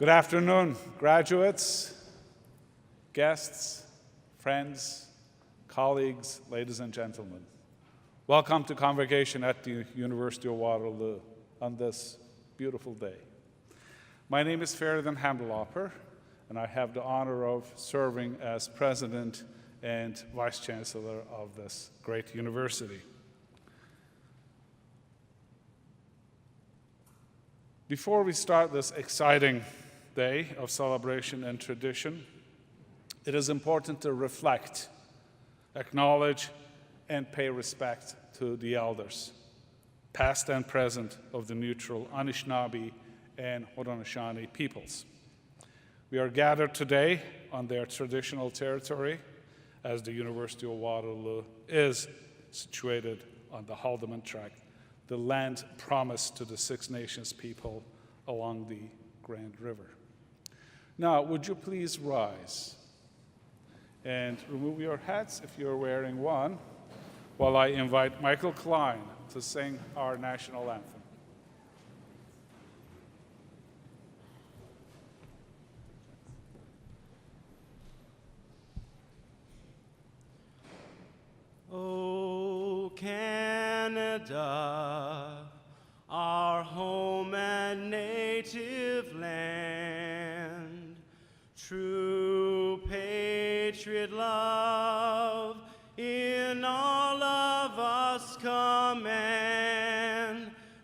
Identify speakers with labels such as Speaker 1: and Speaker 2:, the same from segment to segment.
Speaker 1: Good afternoon, graduates, guests, friends, colleagues, ladies and gentlemen. Welcome to Convocation at the University of Waterloo on this beautiful day. My name is Feridun Hamdulahper, and I have the honor of serving as President and Vice Chancellor of this great university. Before we start this exciting day of celebration and tradition, it is important to reflect, acknowledge, and pay respect to the elders, past and present, of the neutral Anishinaabe and Haudenosaunee peoples. We are gathered today on their traditional territory, as the University of Waterloo is situated on the Haldimand Tract, the land promised to the Six Nations people along the Grand River. Now, would you please rise and remove your hats if you're wearing one, while I invite Michael Klein to sing our national anthem.
Speaker 2: Oh, Canada, our home and native land, true patriot love in all of us command.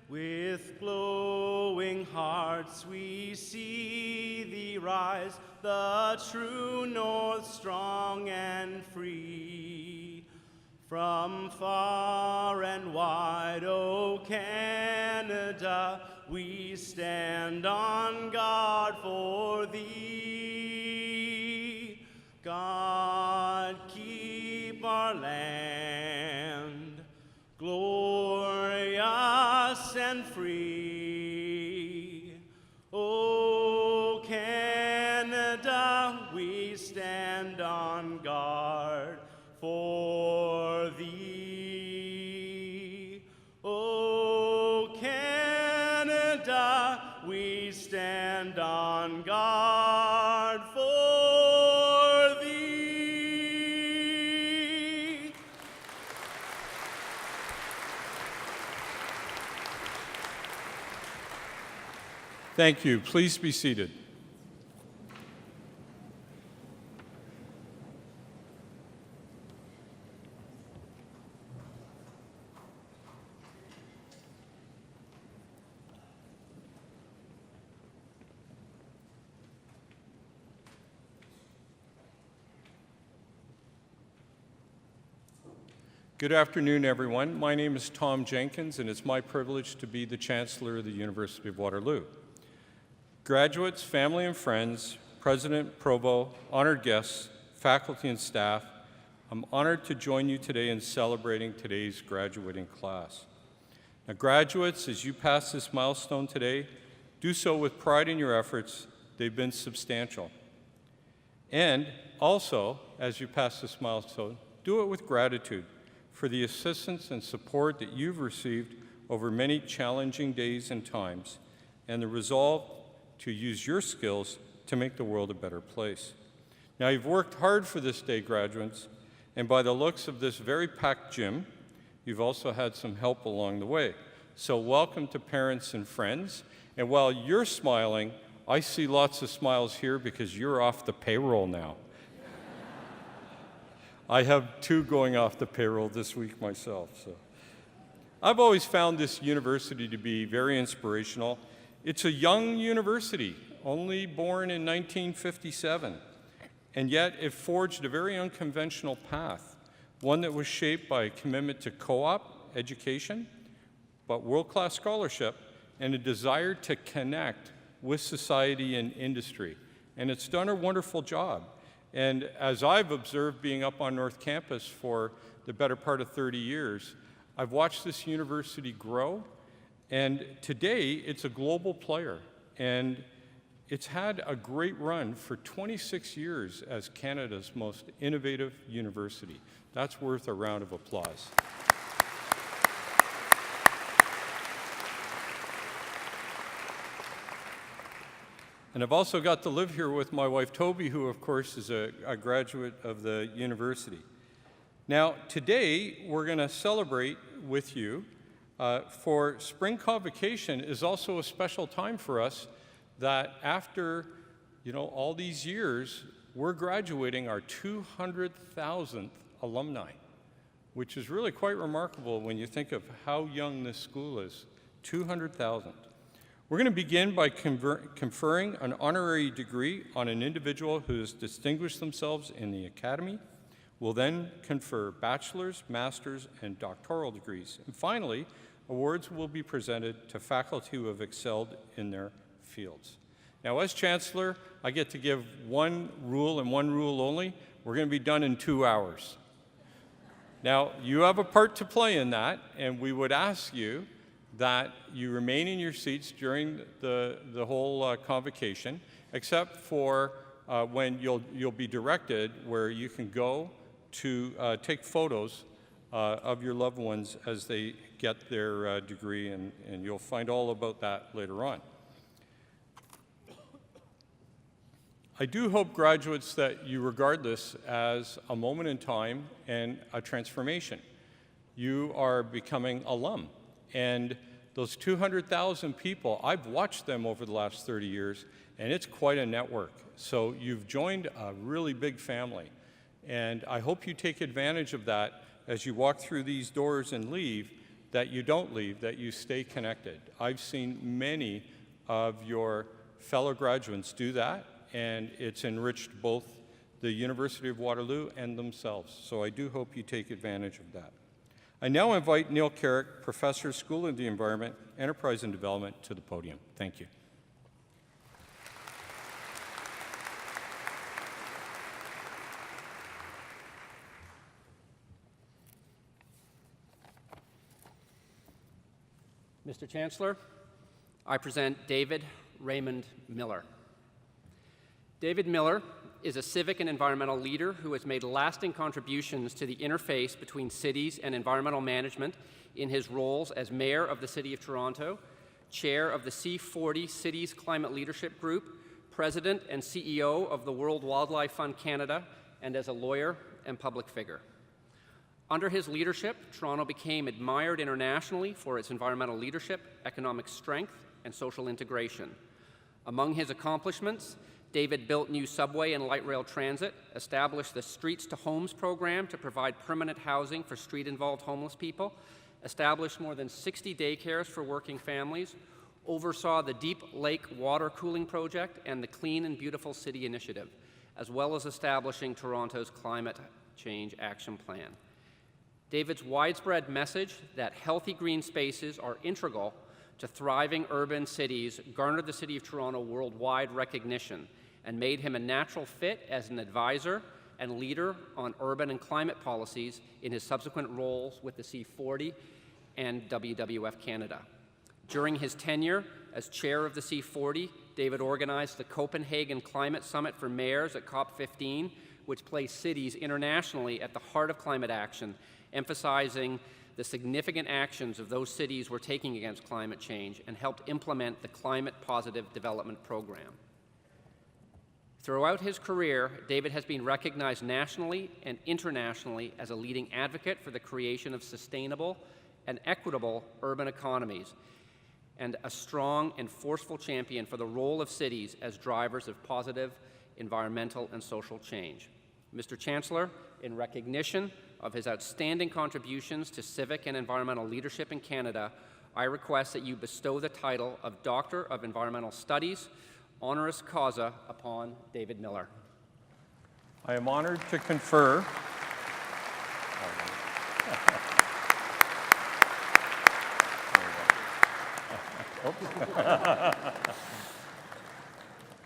Speaker 2: With glowing hearts we see thee rise, the true north, strong and free. From far and wide, O Canada, we stand on guard for thee. God, keep our land glorious and free. O Canada, we stand on guard for thee. O Canada, we stand on guard for thee.
Speaker 3: Thank you. Please be seated. Good afternoon, everyone. My name is Tom Jenkins, and it's my privilege to be the Chancellor of the University of Waterloo. Graduates, family and friends, President, Provost, honored guests, faculty and staff, I'm honored to join you today in celebrating today's graduating class. Now, graduates, as you pass this milestone today, do so with pride in your efforts. They've been substantial. And also, as you pass this milestone, do it with gratitude for the assistance and support that you've received over many challenging days and times, and the resolve to use your skills to make the world a better place. Now, you've worked hard for this day, graduates, and by the looks of this very packed gym, you've also had some help along the way. So welcome to parents and friends, and while you're smiling, I see lots of smiles here because you're off the payroll now. I have two going off the payroll this week myself. So, I've always found this university to be very inspirational. It's a young university, only born in 1957, and yet it forged a very unconventional path, one that was shaped by a commitment to co-op education, but world-class scholarship, and a desire to connect with society and industry. And it's done a wonderful job. And as I've observed being up on North Campus for the better part of 30 years, I've watched this university grow, and today it's a global player, and it's had a great run for 26 years as Canada's most innovative university. That's worth a round of applause. And I've also got to live here with my wife, Toby, who, of course, is a graduate of the university. Now, today, we're going to celebrate with you. For Spring Convocation is also a special time for us that after, all these years, we're graduating our 200,000th alumni, which is really quite remarkable when you think of how young this school is, 200,000. We're going to begin by conferring an honorary degree on an individual who has distinguished themselves in the academy. We'll then confer bachelor's, master's, and doctoral degrees. And finally, awards will be presented to faculty who have excelled in their fields. Now, as Chancellor, I get to give one rule and one rule only. We're going to be done in 2 hours. Now, you have a part to play in that, and we would ask you that you remain in your seats during the whole convocation, except for when you'll be directed where you can go to take photos of your loved ones as they get their degree, and you'll find all about that later on. I do hope, graduates, that you regard this as a moment in time and a transformation. You are becoming alum, and those 200,000 people, I've watched them over the last 30 years, and it's quite a network. So you've joined a really big family, and I hope you take advantage of that as you walk through these doors and leave, that you don't leave, that you stay connected. I've seen many of your fellow graduates do that, and it's enriched both the University of Waterloo and themselves. So I do hope you take advantage of that. I now invite Neil Carrick, Professor, School of the Environment, Enterprise and Development, to the podium. Thank you.
Speaker 4: Mr. Chancellor, I present David Raymond Miller. David Miller is a civic and environmental leader who has made lasting contributions to the interface between cities and environmental management in his roles as Mayor of the City of Toronto, Chair of the C40 Cities Climate Leadership Group, President and CEO of the World Wildlife Fund Canada, and as a lawyer and public figure. Under his leadership, Toronto became admired internationally for its environmental leadership, economic strength, and social integration. Among his accomplishments, David built new subway and light rail transit, established the Streets to Homes program to provide permanent housing for street-involved homeless people, established more than 60 daycares for working families, oversaw the Deep Lake Water Cooling Project and the Clean and Beautiful City Initiative, as well as establishing Toronto's Climate Change Action Plan. David's widespread message that healthy green spaces are integral to thriving urban cities garnered the City of Toronto worldwide recognition and made him a natural fit as an advisor and leader on urban and climate policies in his subsequent roles with the C40 and WWF Canada. During his tenure as chair of the C40, David organized the Copenhagen Climate Summit for Mayors at COP15, which placed cities internationally at the heart of climate action, emphasizing the significant actions of those cities were taking against climate change and helped implement the Climate Positive Development Program. Throughout his career, David has been recognized nationally and internationally as a leading advocate for the creation of sustainable and equitable urban economies, and a strong and forceful champion for the role of cities as drivers of positive environmental and social change. Mr. Chancellor, in recognition of his outstanding contributions to civic and environmental leadership in Canada, I request that you bestow the title of Doctor of Environmental Studies, honoris causa, upon David Miller.
Speaker 3: I am honored to confer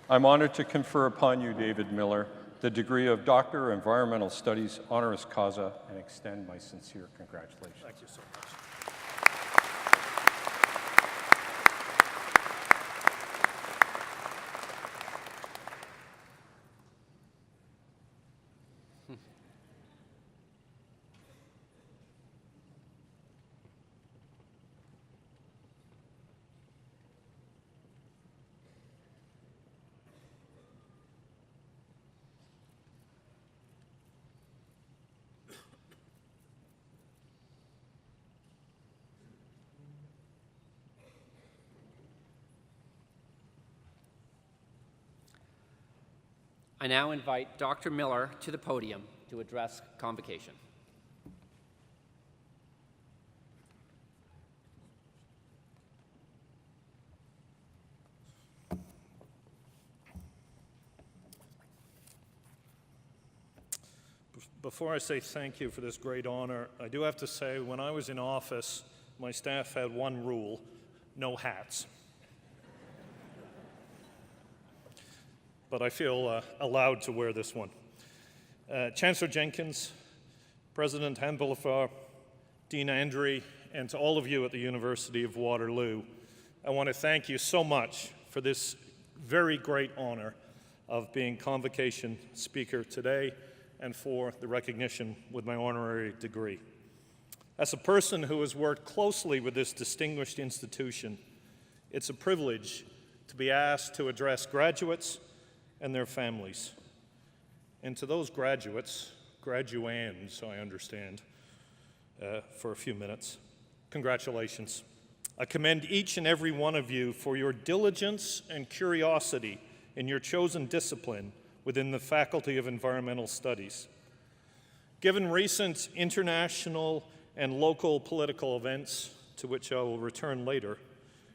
Speaker 3: I'm honored to confer upon you, David Miller, the degree of Doctor of Environmental Studies, honoris causa, and extend my sincere congratulations.
Speaker 1: Thank you so much.
Speaker 4: I now invite Dr. Miller to the podium to address Convocation.
Speaker 5: Before I say thank you for this great honor, I do have to say when I was in office, my staff had one rule: no hats. But I feel allowed to wear this one. Chancellor Jenkins, President Hanbulafar, Dean Andry, and to all of you at the University of Waterloo, I want to thank you so much for this very great honor of being Convocation Speaker today and for the recognition with my honorary degree. As a person who has worked closely with this distinguished institution, it's a privilege to be asked to address graduates and their families. And to those graduates, graduands, I understand, for a few minutes, congratulations. I commend each and every one of you for your diligence and curiosity in your chosen discipline within the Faculty of Environmental Studies. Given recent international and local political events, to which I will return later,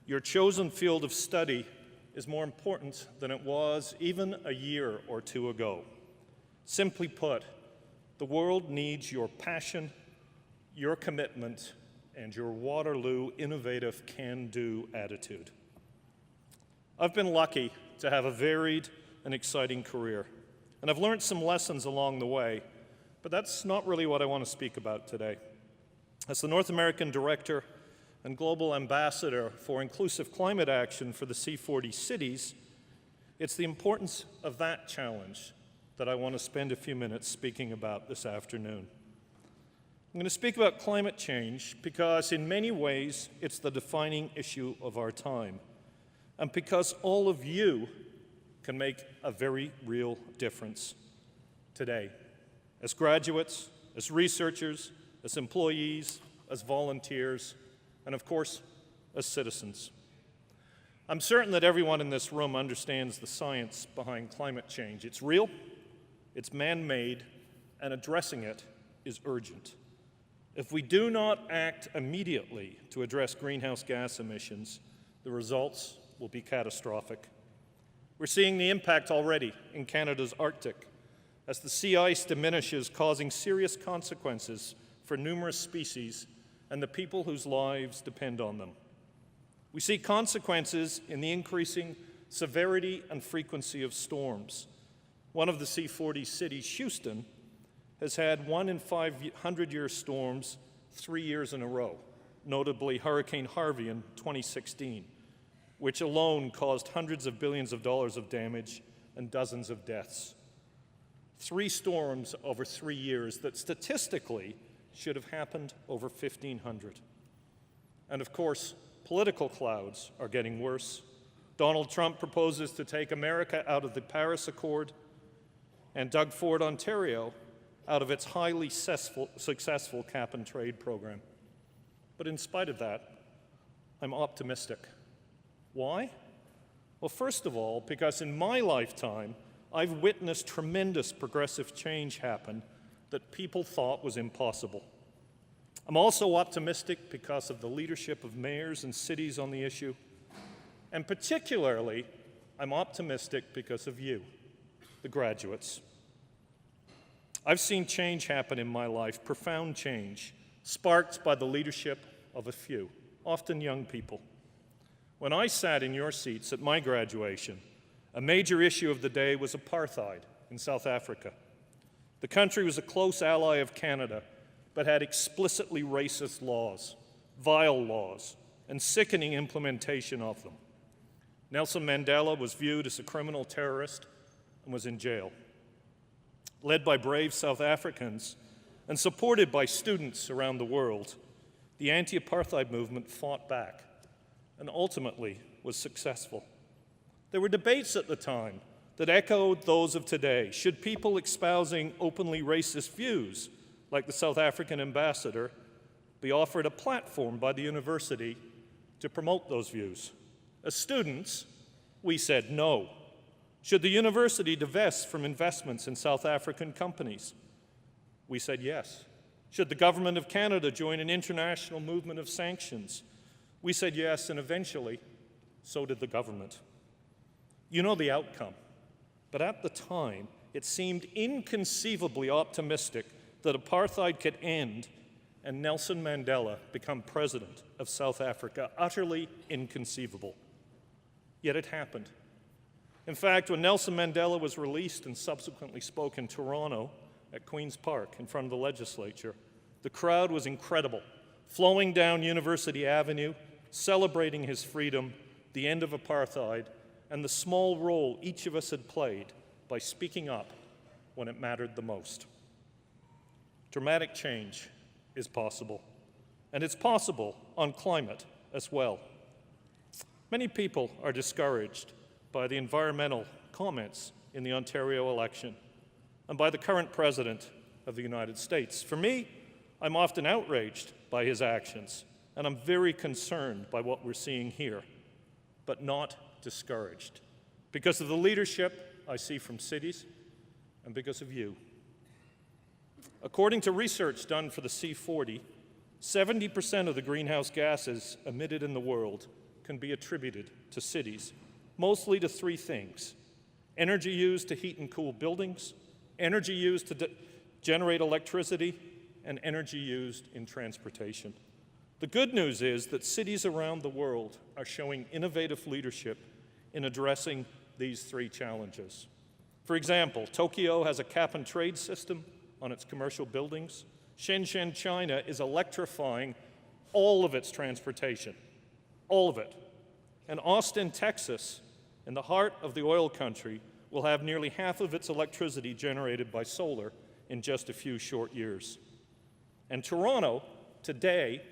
Speaker 5: your chosen field of study is more important than it was even a year or two ago. Simply put, the world needs your passion, your commitment, and your Waterloo innovative can-do attitude. I've been lucky to have a varied and exciting career, and I've learned some lessons along the way, but that's not really what I want to speak about today. As the North American Director and Global Ambassador for Inclusive Climate Action for the C40 cities, it's the importance of that challenge that I want to spend a few minutes speaking about this afternoon. I'm going to speak about climate change because in many ways it's the defining issue of our time, and because all of you can make a very real difference today, as graduates, as researchers, as employees, as volunteers, and of course, as citizens. I'm certain that everyone in this room understands the science behind climate change. It's real, it's man-made, and addressing it is urgent. If we do not act immediately to address greenhouse gas emissions, the results will be catastrophic. We're seeing the impact already in Canada's Arctic as the sea ice diminishes, causing serious consequences for numerous species and the people whose lives depend on them. We see consequences in the increasing severity and frequency of storms. One of the C40 cities, Houston, has had 1 in 500-year storms 3 years in a row, notably Hurricane Harvey in 2016, which alone caused hundreds of billions of dollars of damage and dozens of deaths. 3 storms over 3 years that statistically should have happened over 1,500. And of course, political clouds are getting worse. Donald Trump proposes to take America out of the Paris Accord and Doug Ford, Ontario, out of its highly successful cap-and-trade program. But in spite of that, I'm optimistic. Why? Well, first of all, because in my lifetime, I've witnessed tremendous progressive change happen that people thought was impossible. I'm also optimistic because of the leadership of mayors and cities on the issue. And particularly, I'm optimistic because of you, the graduates. I've seen change happen in my life, profound change, sparked by the leadership of a few, often young people. When I sat in your seats at my graduation, a major issue of the day was apartheid in South Africa. The country was a close ally of Canada, but had explicitly racist laws, vile laws, and sickening implementation of them. Nelson Mandela was viewed as a criminal terrorist and was in jail. Led by brave South Africans and supported by students around the world, the anti-apartheid movement fought back and ultimately was successful. There were debates at the time that echoed those of today. Should people espousing openly racist views, like the South African ambassador, be offered a platform by the university to promote those views? As students, we said no. Should the university divest from investments in South African companies? We said yes. Should the government of Canada join an international movement of sanctions? We said yes, and eventually, so did the government. You know the outcome, but at the time, it seemed inconceivably optimistic that apartheid could end and Nelson Mandela become president of South Africa. Utterly inconceivable. Yet it happened. In fact, when Nelson Mandela was released and subsequently spoke in Toronto at Queen's Park in front of the legislature, the crowd was incredible, flowing down University Avenue, celebrating his freedom, the end of apartheid, and the small role each of us had played by speaking up when it mattered the most. Dramatic change is possible, and it's possible on climate as well. Many people are discouraged by the environmental comments in the Ontario election and by the current president of the United States. For me, I'm often outraged by his actions, and I'm very concerned by what we're seeing here, but not discouraged because of the leadership I see from cities and because of you. According to research done for the C40, 70% of the greenhouse gases emitted in the world can be attributed to cities, mostly to three things: energy used to heat and cool buildings, energy used to generate electricity, and energy used in transportation. The good news is that cities around the world are showing innovative leadership in addressing these three challenges. For example, Tokyo has a cap-and-trade system on its commercial buildings. Shenzhen, China is electrifying all of its transportation, all of it. And Austin, Texas, in the heart of the oil country, will have nearly half of its electricity generated by solar in just a few short years. And Toronto, today,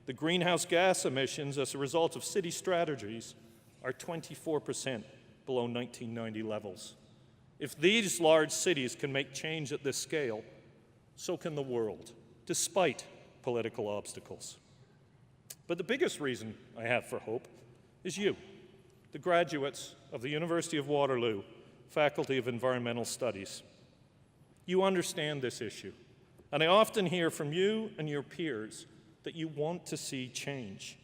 Speaker 5: the greenhouse gas emissions as a result of city strategies are 24% below 1990 levels. If these large cities can make change at this scale, so can the world, despite political obstacles. But the biggest reason I have for hope is you, the graduates of the University of Waterloo Faculty of Environmental Studies. You understand this issue, and I often hear from you and your peers that you want to see change.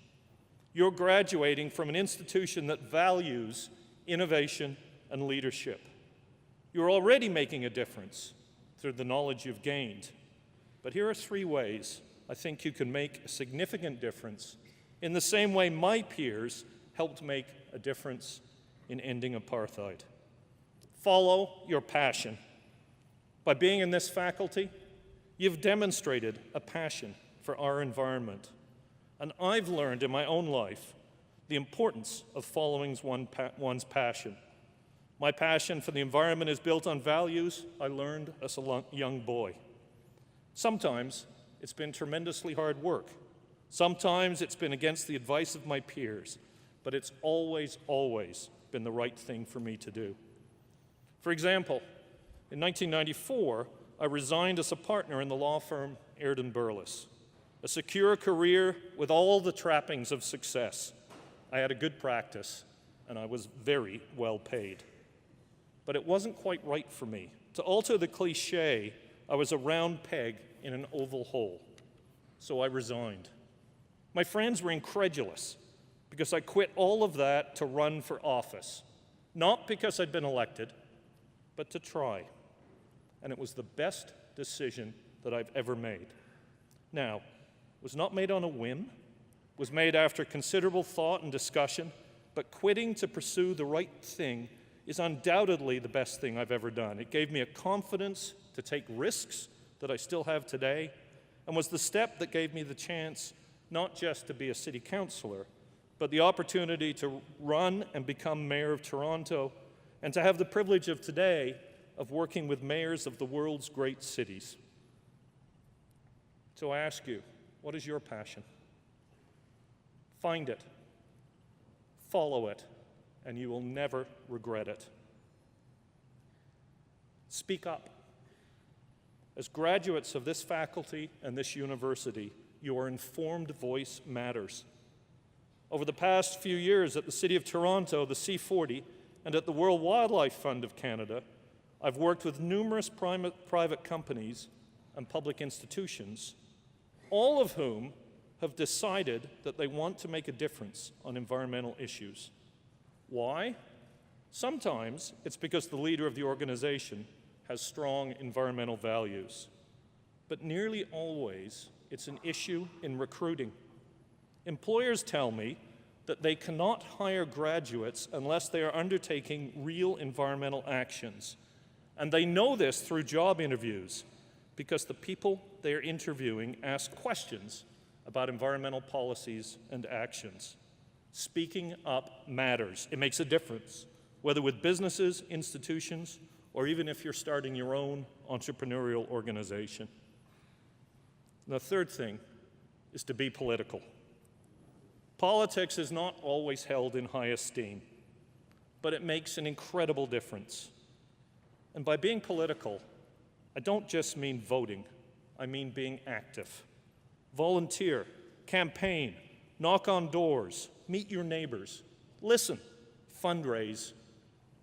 Speaker 5: You're graduating from an institution that values innovation and leadership. You're already making a difference through the knowledge you've gained. But here are three ways I think you can make a significant difference in the same way my peers helped make a difference in ending apartheid. Follow your passion. By being in this faculty, you've demonstrated a passion for our environment. And I've learned in my own life the importance of following one's passion. My passion for the environment is built on values I learned as a young boy. Sometimes it's been tremendously hard work. Sometimes it's been against the advice of my peers, but it's always, always been the right thing for me to do. For example, in 1994, I resigned as a partner in the law firm Airden Burles, a secure career with all the trappings of success. I had a good practice, and I was very well paid. But it wasn't quite right for me. To alter the cliche, I was a round peg in an oval hole. So I resigned. My friends were incredulous because I quit all of that to run for office, not because I'd been elected, but to try. And it was the best decision that I've ever made. Now, it was not made on a whim, it was made after considerable thought and discussion, but quitting to pursue the right thing is undoubtedly the best thing I've ever done. It gave me a confidence to take risks that I still have today, and was the step that gave me the chance not just to be a city councillor, but the opportunity to run and become mayor of Toronto, and to have the privilege of today of working with mayors of the world's great cities. So I ask you, what is your passion? Find it, follow it, and you will never regret it. Speak up. As graduates of this faculty and this university, your informed voice matters. Over the past few years at the City of Toronto, the C40 And at the World Wildlife Fund of Canada, I've worked with numerous private companies and public institutions, all of whom have decided that they want to make a difference on environmental issues. Why? Sometimes it's because the leader of the organization has strong environmental values. But nearly always, it's an issue in recruiting. Employers tell me that they cannot hire graduates unless they are undertaking real environmental actions. And they know this through job interviews because the people they are interviewing ask questions about environmental policies and actions. Speaking up matters. It makes a difference, whether with businesses, institutions, or even if you're starting your own entrepreneurial organization. And the third thing is to be political. Politics is not always held in high esteem, but it makes an incredible difference. And by being political, I don't just mean voting, I mean being active. Volunteer, campaign, knock on doors, meet your neighbors, listen, fundraise,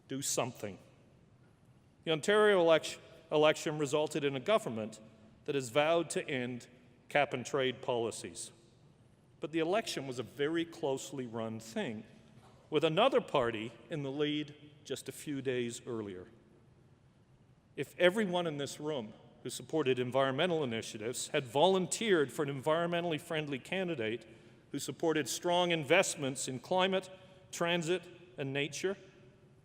Speaker 5: do something. The Ontario election resulted in a government that has vowed to end cap-and-trade policies. But the election was a very closely run thing, with another party in the lead just a few days earlier. If everyone in this room who supported environmental initiatives had volunteered for an environmentally friendly candidate who supported strong investments in climate, transit, and nature,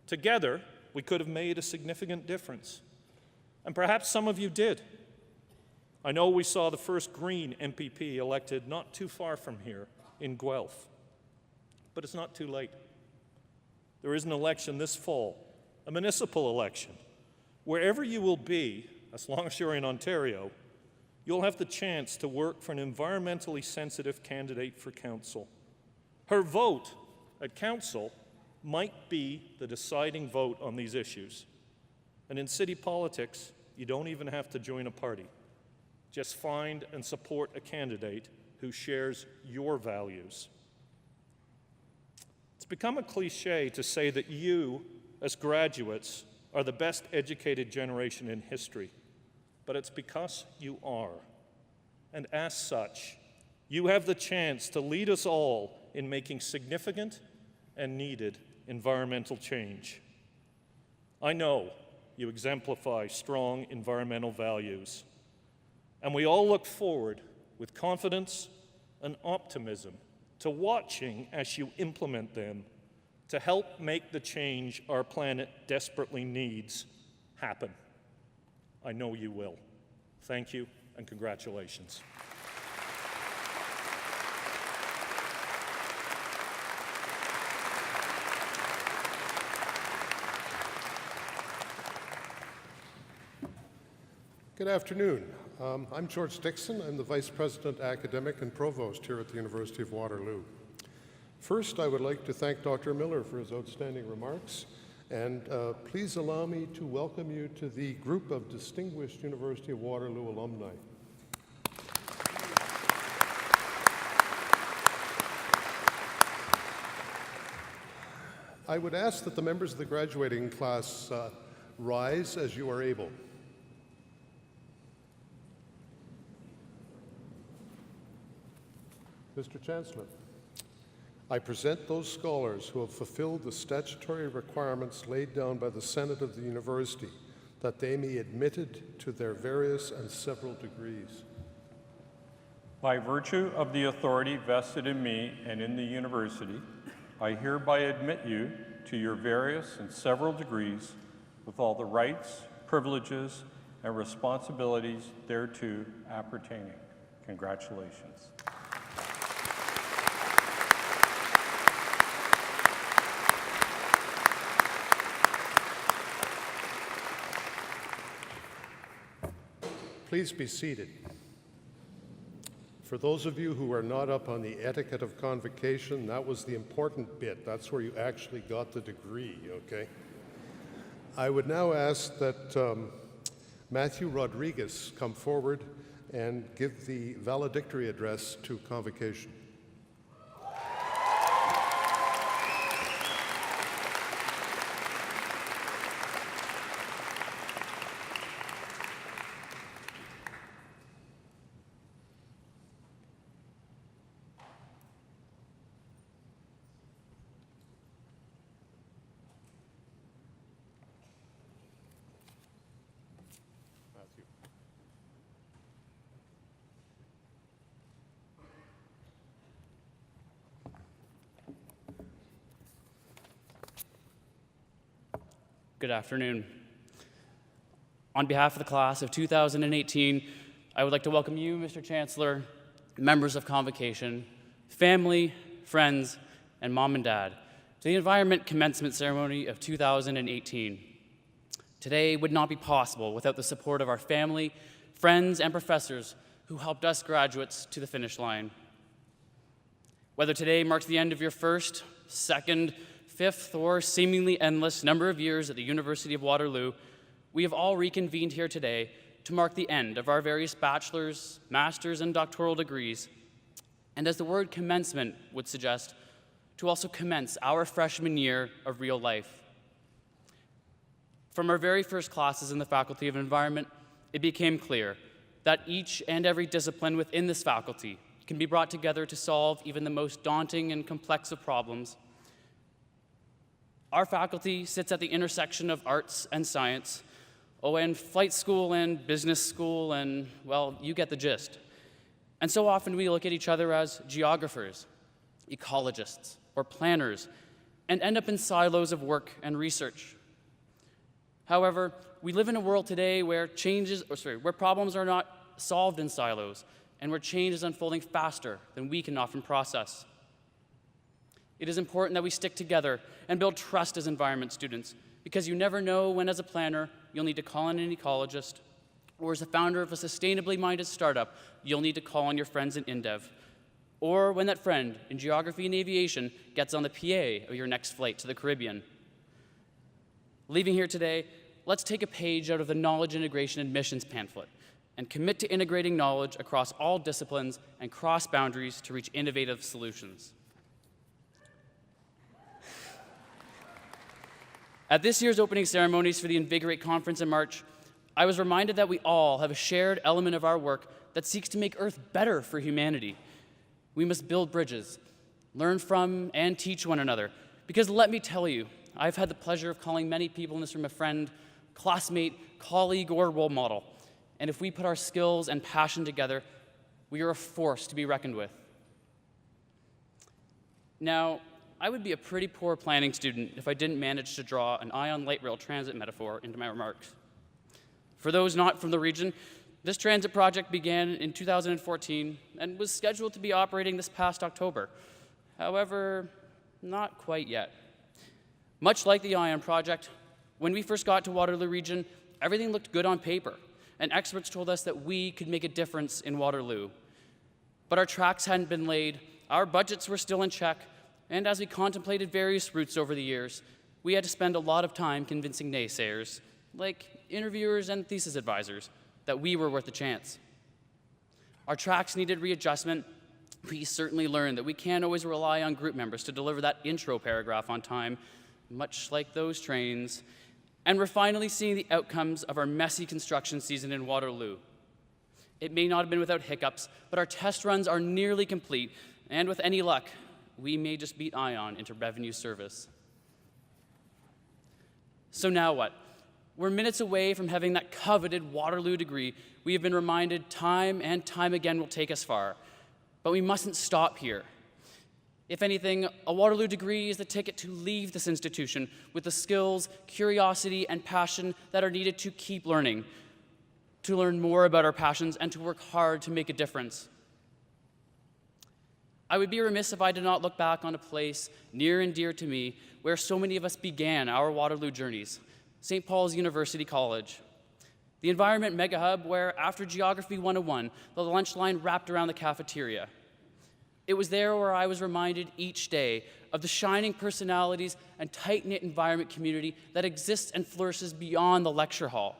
Speaker 5: together we could have made a significant difference. And perhaps some of you did. I know we saw the first Green MPP elected not too far from here in Guelph. But it's not too late. There is an election this fall, a municipal election. Wherever you will be, as long as you're in Ontario, you'll have the chance to work for an environmentally sensitive candidate for council. Her vote at council might be the deciding vote on these issues. And in city politics, you don't even have to join a party. Just find and support a candidate who shares your values. It's become a cliche to say that you, as graduates, are the best educated generation in history, but it's because you are. And as such, you have the chance to lead us all in making significant and needed environmental change. I know you exemplify strong environmental values, and we all look forward with confidence and optimism to watching as you implement them to help make the change our planet desperately needs happen. I know you will. Thank you and congratulations.
Speaker 6: Good afternoon. I'm George Dixon. I'm the Vice President, Academic and Provost here at the University of Waterloo. First, I would like to thank Dr. Miller for his outstanding remarks, and please allow me to welcome you to the group of distinguished University of Waterloo alumni. I would ask that the members of the graduating class rise as you are able. Mr. Chancellor, I present those scholars who have fulfilled the statutory requirements laid down by the Senate of the University that they be admitted to their various and several degrees.
Speaker 3: By virtue of the authority vested in me and in the University, I hereby admit you to your various and several degrees with all the rights, privileges, and responsibilities thereto appertaining. Congratulations.
Speaker 6: Please be seated. For those of you who are not up on the etiquette of convocation, that was the important bit. That's where you actually got the degree, okay? I would now ask that Matthew Rodriguez come forward and give the valedictory address to Convocation.
Speaker 7: Good afternoon. On behalf of the class of 2018, I would like to welcome you, Mr. Chancellor, members of Convocation, family, friends, and mom and dad to the Environment Commencement Ceremony of 2018. Today would not be possible without the support of our family, friends, and professors who helped us graduates to the finish line. Whether today marks the end of your first, second, fifth, or seemingly endless number of years at the University of Waterloo, we have all reconvened here today to mark the end of our various bachelor's, master's, and doctoral degrees, and as the word commencement would suggest, to also commence our freshman year of real life. From our very first classes in the Faculty of Environment, it became clear that each and every discipline within this faculty can be brought together to solve even the most daunting and complex of problems. Our faculty sits at the intersection of arts and science, and flight school and business school, and, well, you get the gist. And so often we look at each other as geographers, ecologists, or planners, and end up in silos of work and research. However, we live in a world today where where problems are not solved in silos, and where change is unfolding faster than we can often process. It is important that we stick together and build trust as environment students, because you never know when, as a planner, you'll need to call on an ecologist, or as a founder of a sustainably minded startup, you'll need to call on your friends in InDev, or when that friend in geography and aviation gets on the PA of your next flight to the Caribbean. Leaving here today, let's take a page out of the Knowledge Integration Admissions pamphlet and commit to integrating knowledge across all disciplines and cross boundaries to reach innovative solutions. At this year's opening ceremonies for the Invigorate Conference in March, I was reminded that we all have a shared element of our work that seeks to make Earth better for humanity. We must build bridges, learn from and teach one another, because let me tell you, I've had the pleasure of calling many people in this room a friend, classmate, colleague, or role model. And if we put our skills and passion together, we are a force to be reckoned with. Now, I would be a pretty poor planning student if I didn't manage to draw an ion light rail transit metaphor into my remarks. For those not from the region, this transit project began in 2014 and was scheduled to be operating this past October. However, not quite yet. Much like the ion project, when we first got to Waterloo Region, everything looked good on paper, and experts told us that we could make a difference in Waterloo. But our tracks hadn't been laid, our budgets were still in check, and as we contemplated various routes over the years, we had to spend a lot of time convincing naysayers, like interviewers and thesis advisors, that we were worth a chance. Our tracks needed readjustment. We certainly learned that we can't always rely on group members to deliver that intro paragraph on time, much like those trains. And we're finally seeing the outcomes of our messy construction season in Waterloo. It may not have been without hiccups, but our test runs are nearly complete, and with any luck, we may just beat ION into revenue service. So now what? We're minutes away from having that coveted Waterloo degree we have been reminded time and time again will take us far. But we mustn't stop here. If anything, a Waterloo degree is the ticket to leave this institution with the skills, curiosity, and passion that are needed to keep learning, to learn more about our passions, and to work hard to make a difference. I would be remiss if I did not look back on a place near and dear to me where so many of us began our Waterloo journeys, St. Paul's University College. The environment mega hub where, after Geography 101, the lunch line wrapped around the cafeteria. It was there where I was reminded each day of the shining personalities and tight-knit environment community that exists and flourishes beyond the lecture hall.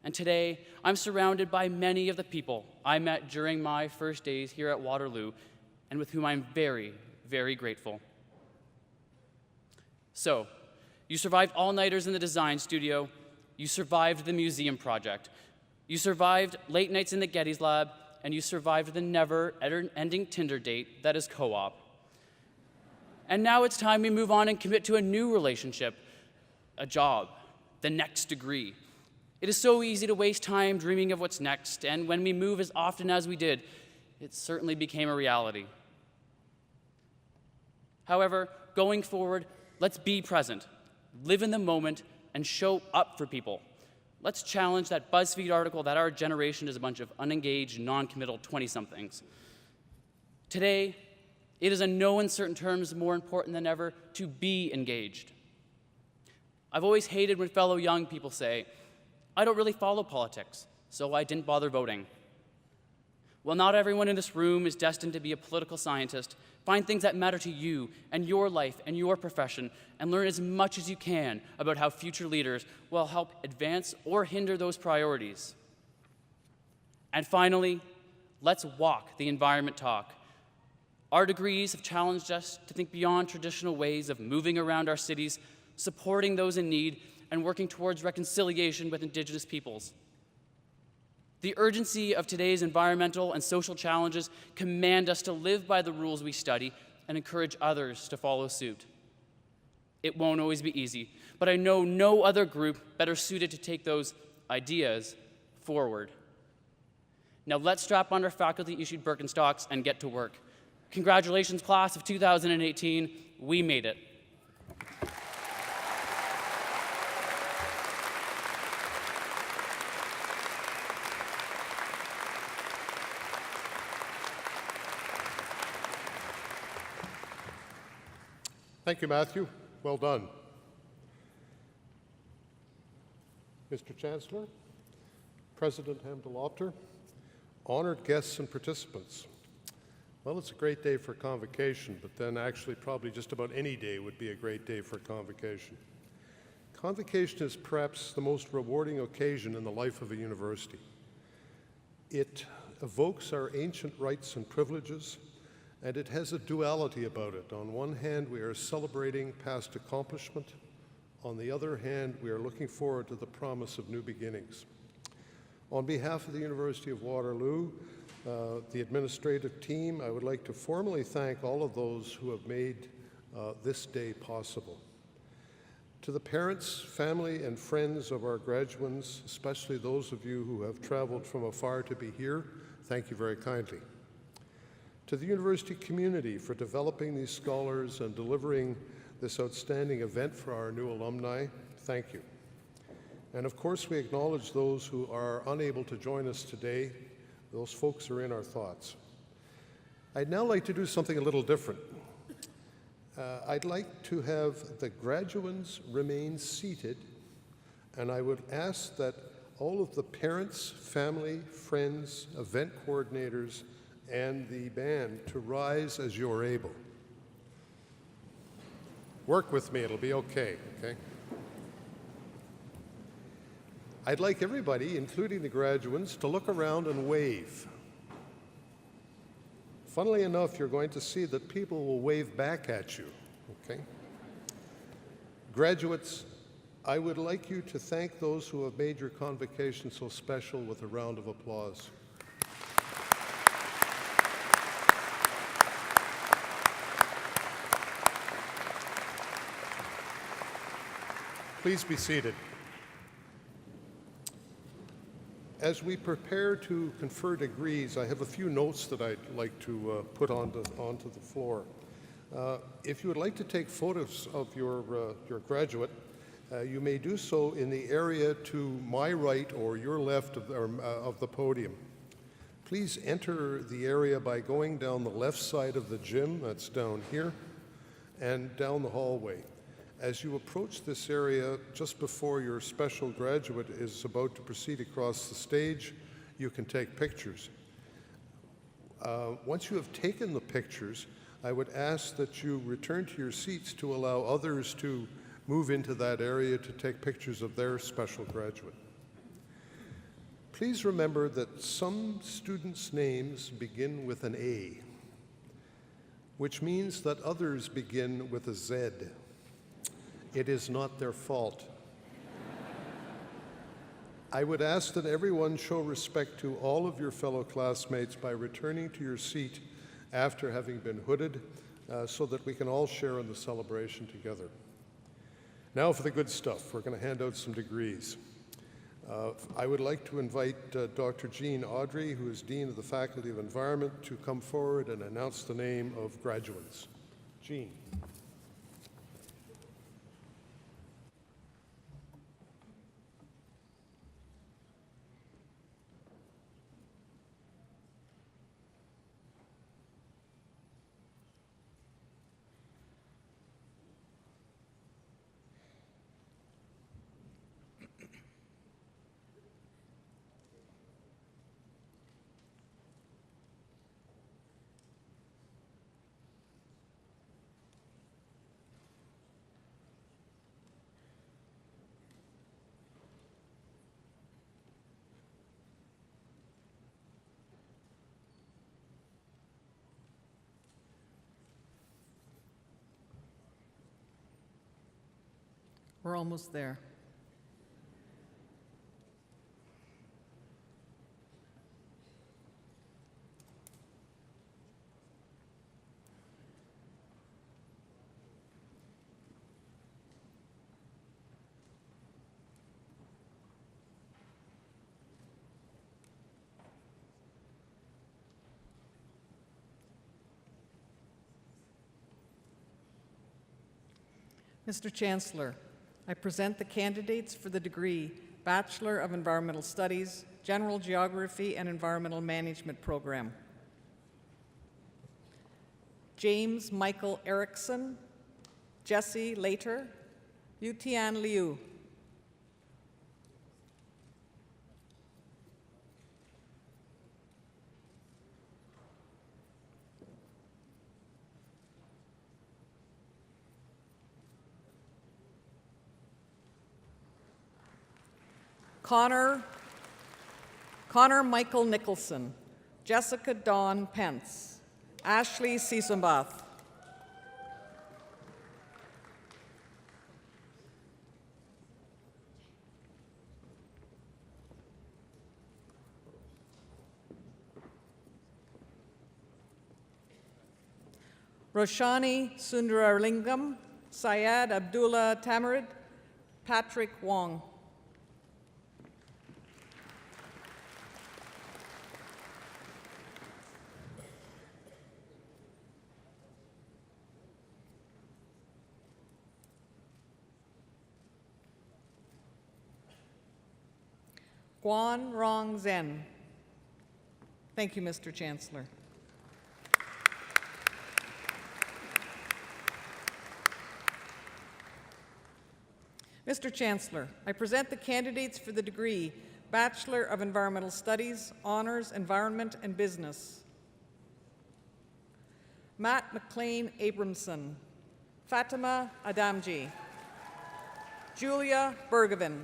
Speaker 7: And today, I'm surrounded by many of the people I met during my first days here at Waterloo, and with whom I'm very, very grateful. So, you survived all-nighters in the design studio, you survived the museum project, you survived late nights in the Getty's lab, and you survived the never-ending Tinder date that is co-op. And now it's time we move on and commit to a new relationship, a job, the next degree. It is so easy to waste time dreaming of what's next, and when we move as often as we did, it certainly became a reality. However, going forward, let's be present, live in the moment, and show up for people. Let's challenge that BuzzFeed article that our generation is a bunch of unengaged, non-committal 20-somethings. Today, it is in no uncertain terms more important than ever to be engaged. I've always hated when fellow young people say, "I don't really follow politics, so I didn't bother voting." Well, not everyone in this room is destined to be a political scientist. Find things that matter to you and your life and your profession, and learn as much as you can about how future leaders will help advance or hinder those priorities. And finally, let's walk the environment talk. Our degrees have challenged us to think beyond traditional ways of moving around our cities, supporting those in need, and working towards reconciliation with Indigenous peoples. The urgency of today's environmental and social challenges command us to live by the rules we study and encourage others to follow suit. It won't always be easy, but I know no other group better suited to take those ideas forward. Now let's strap on our faculty-issued Birkenstocks and get to work. Congratulations, class of 2018. We made it.
Speaker 6: Thank you, Matthew. Well done. Mr. Chancellor, President Hamdalopter, honored guests and participants. Well, it's a great day for Convocation, but then actually probably just about any day would be a great day for Convocation. Convocation is perhaps the most rewarding occasion in the life of a university. It evokes our ancient rights and privileges, and it has a duality about it. On one hand, we are celebrating past accomplishment. On the other hand, we are looking forward to the promise of new beginnings. On behalf of the University of Waterloo, the administrative team, I would like to formally thank all of those who have made this day possible. To the parents, family, and friends of our graduates, especially those of you who have traveled from afar to be here, thank you very kindly. To the university community for developing these scholars and delivering this outstanding event for our new alumni, thank you. And of course, we acknowledge those who are unable to join us today. Those folks are in our thoughts. I'd now like to do something a little different. I'd like to have the graduates remain seated, and I would ask that all of the parents, family, friends, event coordinators, and the band to rise as you're able. Work with me, it'll be okay? I'd like everybody, including the graduates, to look around and wave. Funnily enough, you're going to see that people will wave back at you, okay? Graduates, I would like you to thank those who have made your convocation so special with a round of applause. Please be seated. As we prepare to confer degrees, I have a few notes that I'd like to put onto the floor. If you would like to take photos of your graduate, you may do so in the area to my right or your left of the podium. Please enter the area by going down the left side of the gym, that's down here, and down the hallway. As you approach this area, just before your special graduate is about to proceed across the stage, you can take pictures. Once you have taken the pictures, I would ask that you return to your seats to allow others to move into that area to take pictures of their special graduate. Please remember that some students' names begin with an A, which means that others begin with a Z. It is not their fault. I would ask that everyone show respect to all of your fellow classmates by returning to your seat after having been hooded so that we can all share in the celebration together. Now for the good stuff. We're going to hand out some degrees. I would like to invite Dr. Jean Audrey, who is Dean of the Faculty of Environment, to come forward and announce the name of graduates. Jean.
Speaker 8: We're almost there. Mr. Chancellor, I present the candidates for the degree Bachelor of Environmental Studies, General Geography and Environmental Management program. James Michael Erickson, Jesse Later, Yutian Liu. Connor Michael Nicholson, Jessica Dawn Pence, Ashley Sisombath. Roshani Sundaralingam, Syed Abdullah Tamarid, Patrick Wong. Guan Rong Zhen. Thank you, Mr. Chancellor. Mr. Chancellor, I present the candidates for the degree Bachelor of Environmental Studies, Honors, Environment and Business. Matt McLean Abramson, Fatima Adamji, Julia Bergevin,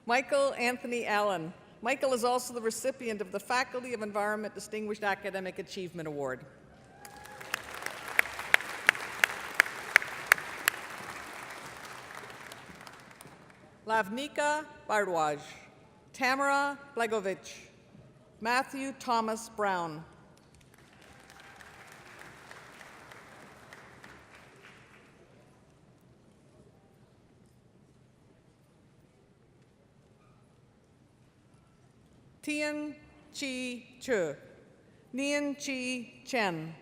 Speaker 8: Michael Anthony Allen. Michael is also the recipient of the Faculty of Environment Distinguished Academic Achievement Award. Lavnika Bardwaj, Tamara Blegovich, Matthew Thomas Brown, Tian Chi Chu, Nian Chi Chen,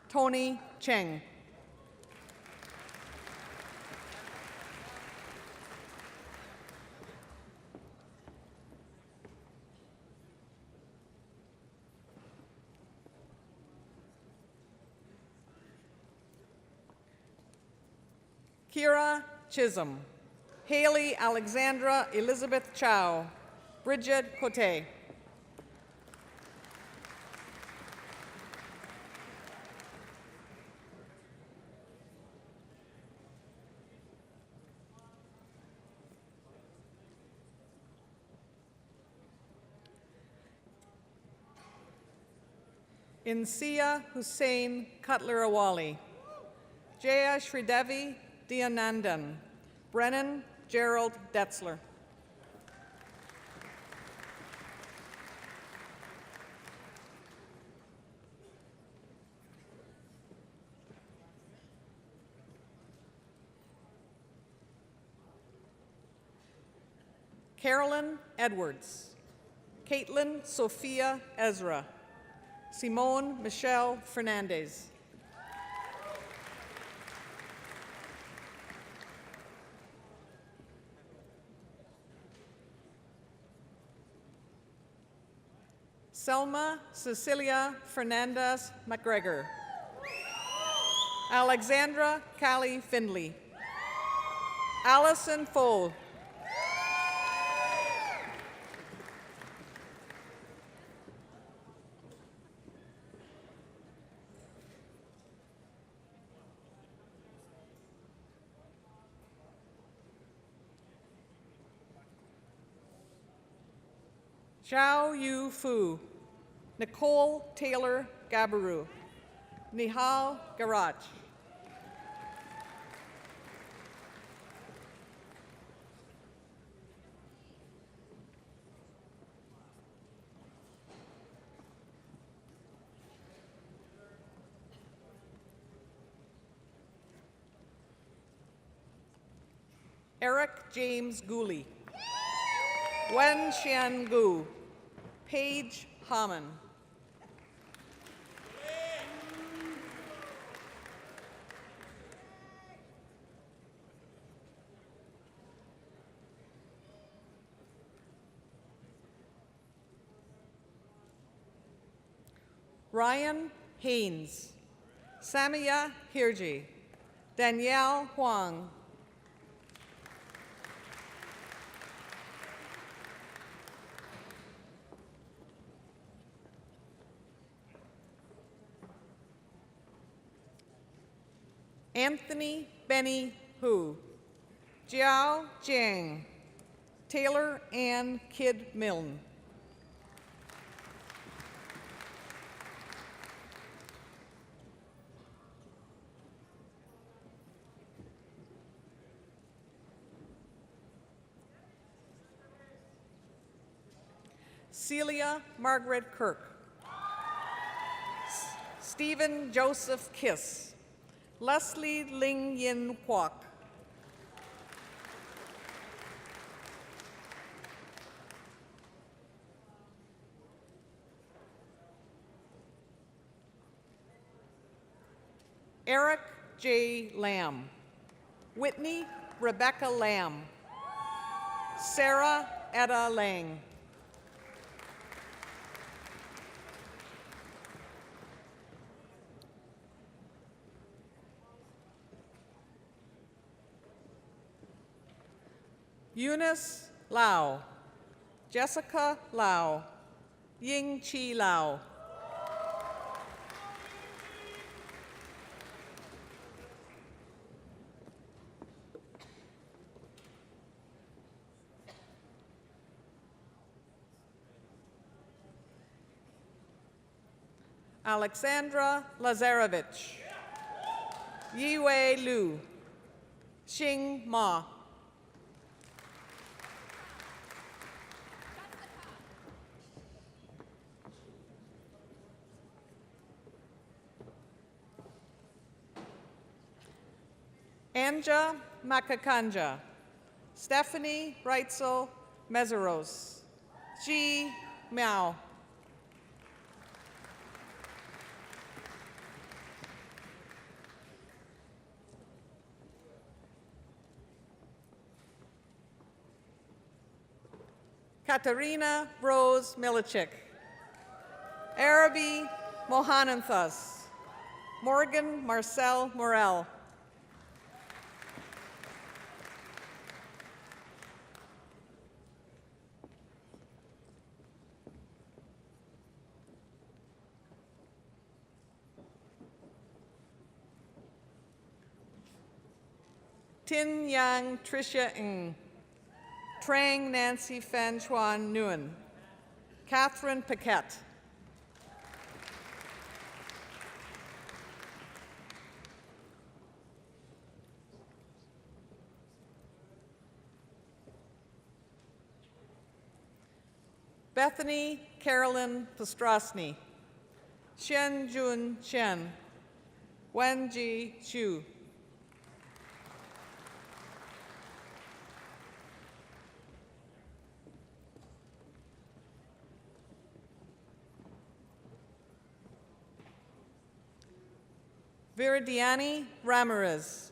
Speaker 8: Tony Cheng. Kira Chisholm, Haley Alexandra Elizabeth Chow, Bridget Cote. Insia Hussain Cutler Awali, Jaya Sridevi Dianandan, Brennan Gerald Detzler. Carolyn Edwards, Caitlin Sophia Ezra, Simone Michelle Fernandez. Selma Cecilia Fernandez McGregor, Alexandra Callie Findley, Allison Fole, Zhao Yu Fu, Nicole Taylor Gabaru, Nihal Garach. Eric James Gooley, Wen Xian Gu, Paige Haman. Ryan Haynes, Samia Hirji, Danielle Huang. Anthony Benny Hu, Jiao Jiang, Taylor Ann Kidd Milne. Celia Margaret Kirk, Stephen Joseph Kiss, Leslie Ling Yin Kwok, Eric J. Lamb, Whitney Rebecca Lamb, Sarah Etta Lang. Eunice Lau, Jessica Lau, Ying Chi Lau. Alexandra Lazarevich, Yiwei Liu, Xing Ma. Anja Makakanja, Stephanie Reitzel Meseros, Ji Miao. Katarina Rose Milichik, Arabi Mohananthas, Morgan Marcel Morel. Tin Yang Tricia Ng, Trang Nancy Fan Chuan Nguyen, Catherine Paquette. Bethany Carolyn Postrosny, Xian Jun Chen, Wenji Xu. Viridiani Ramirez,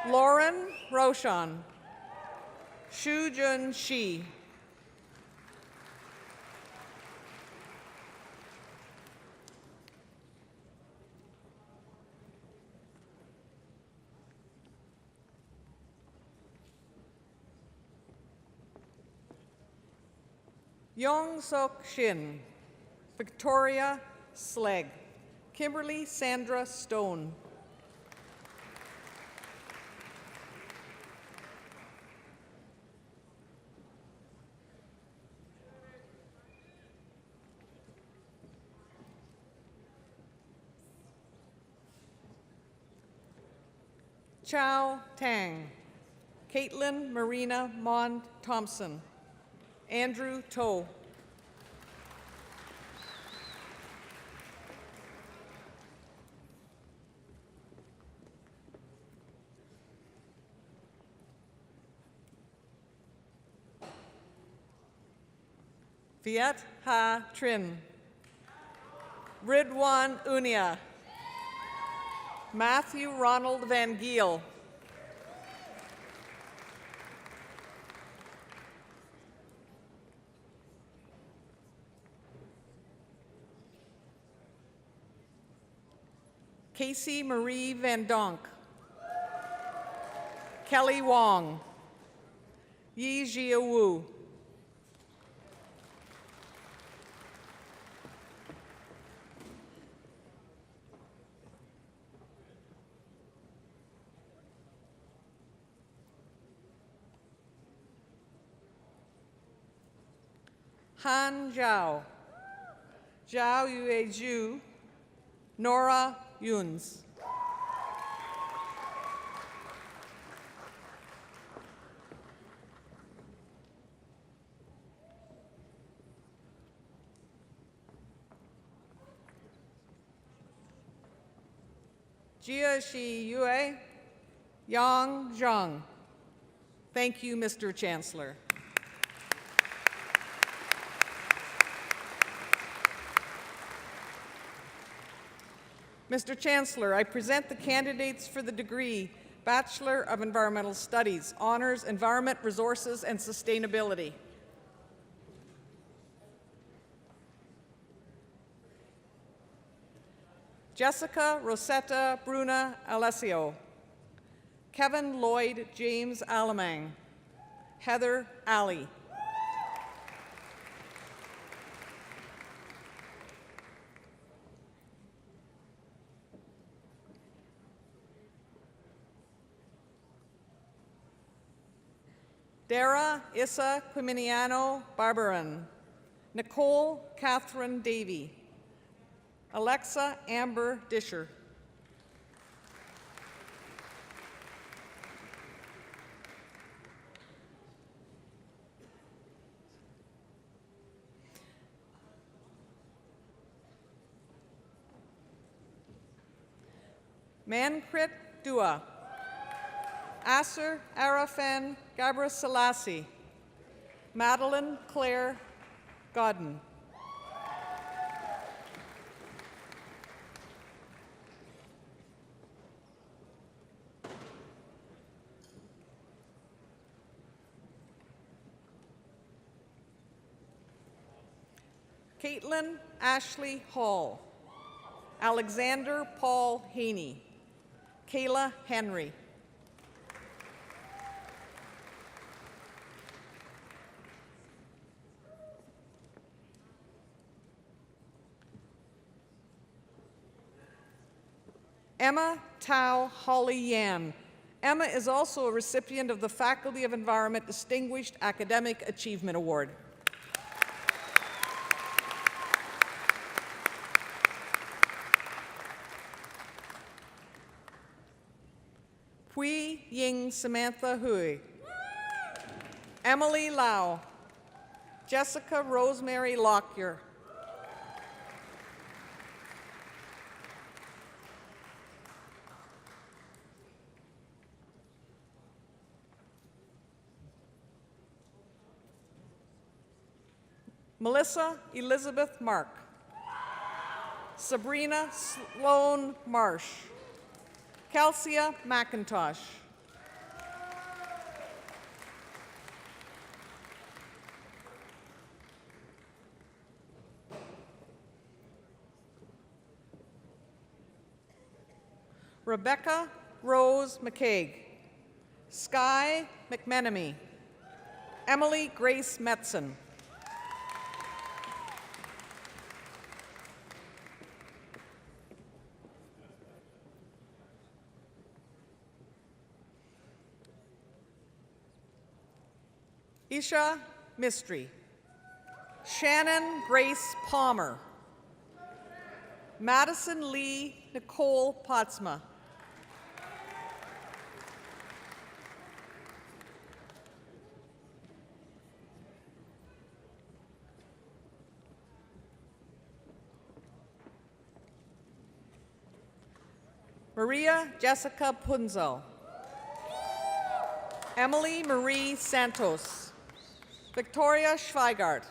Speaker 8: Lauren Roshan, Shu Jun Shi, Yong Sok Shin, Victoria Slegg, Kimberly Sandra Stone. Chow Tang, Caitlin Marina Mond Thompson, Andrew Toe, Viet Ha Trin, Ridwan Unia, Matthew Ronald Van Giel, Casey Marie Van Donk, Kelly Wong, Yi Jia Wu, Han Zhao, Zhao Yuezhu, Nora Yuns, Jia Yue, Yang Zhang. Thank you, Mr. Chancellor. Mr. Chancellor, I present the candidates for the degree Bachelor of Environmental Studies, Honors, Environment, Resources, and Sustainability. Jessica Rosetta Bruna Alessio, Kevin Lloyd James Alamang, Heather Alley. Dara Issa Quiminiano Barbaran, Nicole Catherine Davey, Alexa Amber Disher, Mankrit Dua, Asser Arafan Gabra Selassie, Madeline Claire Godden, Caitlin Ashley Hall, Alexander Paul Haney, Kayla Henry, Emma Tao Holly Yan. Emma is also a recipient of the Faculty of Environment Distinguished Academic Achievement Award. Hui Ying Samantha Hui, Emily Lau, Jessica Rosemary Lockyer, Melissa Elizabeth Mark, Sabrina Sloan Marsh, Kelsia McIntosh, Rebecca Rose McCaig, Sky McMenemy, Emily Grace Metzen, Isha Mistry, Shannon Grace Palmer, Madison Lee Nicole Potsma, Maria Jessica Punzel. Emily Marie Santos. Victoria Schweigart.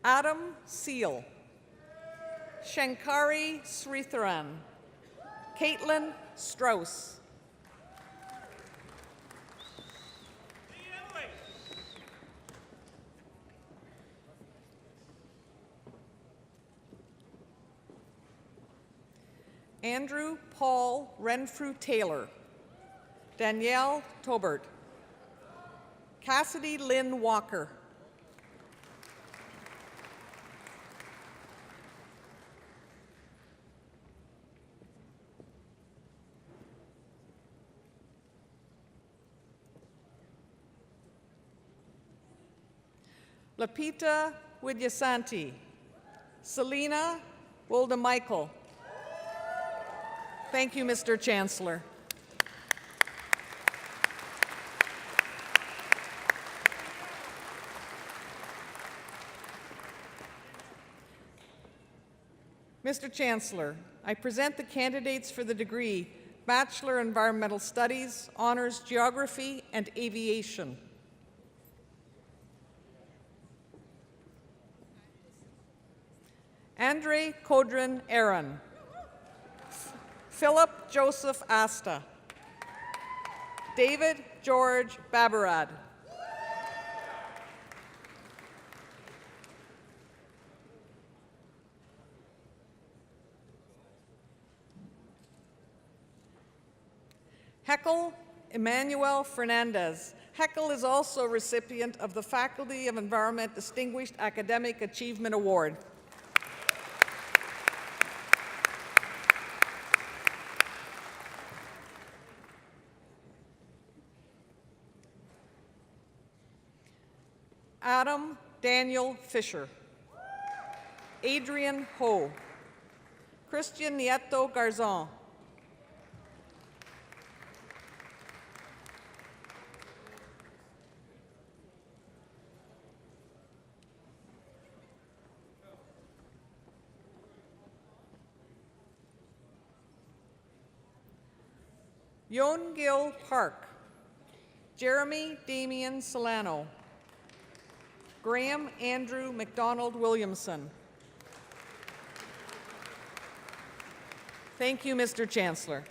Speaker 8: Adam Seal. Shankari Sritharan. Caitlin Strauss. Andrew Paul Renfrew Taylor. Danielle Tobert. Cassidy Lynn Walker. Lapita Widyasanti. Selena Wilda Michael. Thank you, Mr. Chancellor. Mr. Chancellor, I present the candidates for the degree Bachelor Environmental Studies, Honors Geography and Aviation. Andre Kodrin Aaron. Philip Joseph Asta. David George Babarad. Heckle Emmanuel Fernandez. Heckle is also recipient of the Faculty of Environment Distinguished Academic Achievement Award. Adam Daniel Fisher. Adrian Ho. Christian Nieto Garzon. Yon Gil Park. Jeremy Damian Solano. Graham Andrew McDonald Williamson. Thank you, Mr. Chancellor.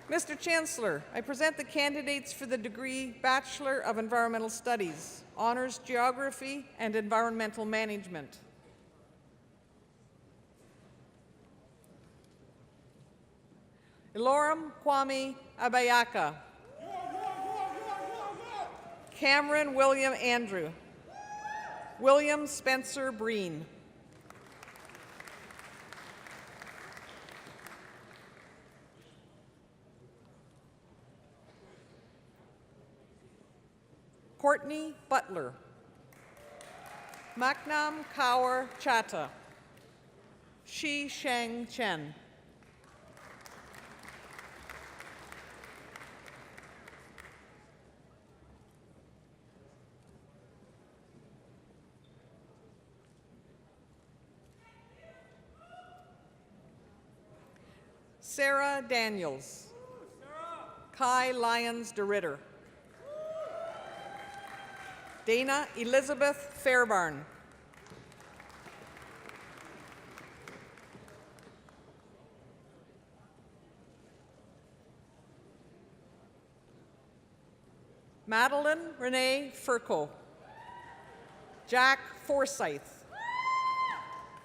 Speaker 8: Mr. Chancellor, I present the candidates for the degree Bachelor of Environmental Studies, Honors Geography and Environmental Management. Eloram Kwame Abayaka. Cameron William Andrew. William Spencer Breen. Courtney Butler. Maknam Kaur Chatta. Shi Sheng Chen. Sarah Daniels. Kai Lyons DeRitter. Dana Elizabeth Fairbarn. Madeline Renee Furco. Jack Forsyth.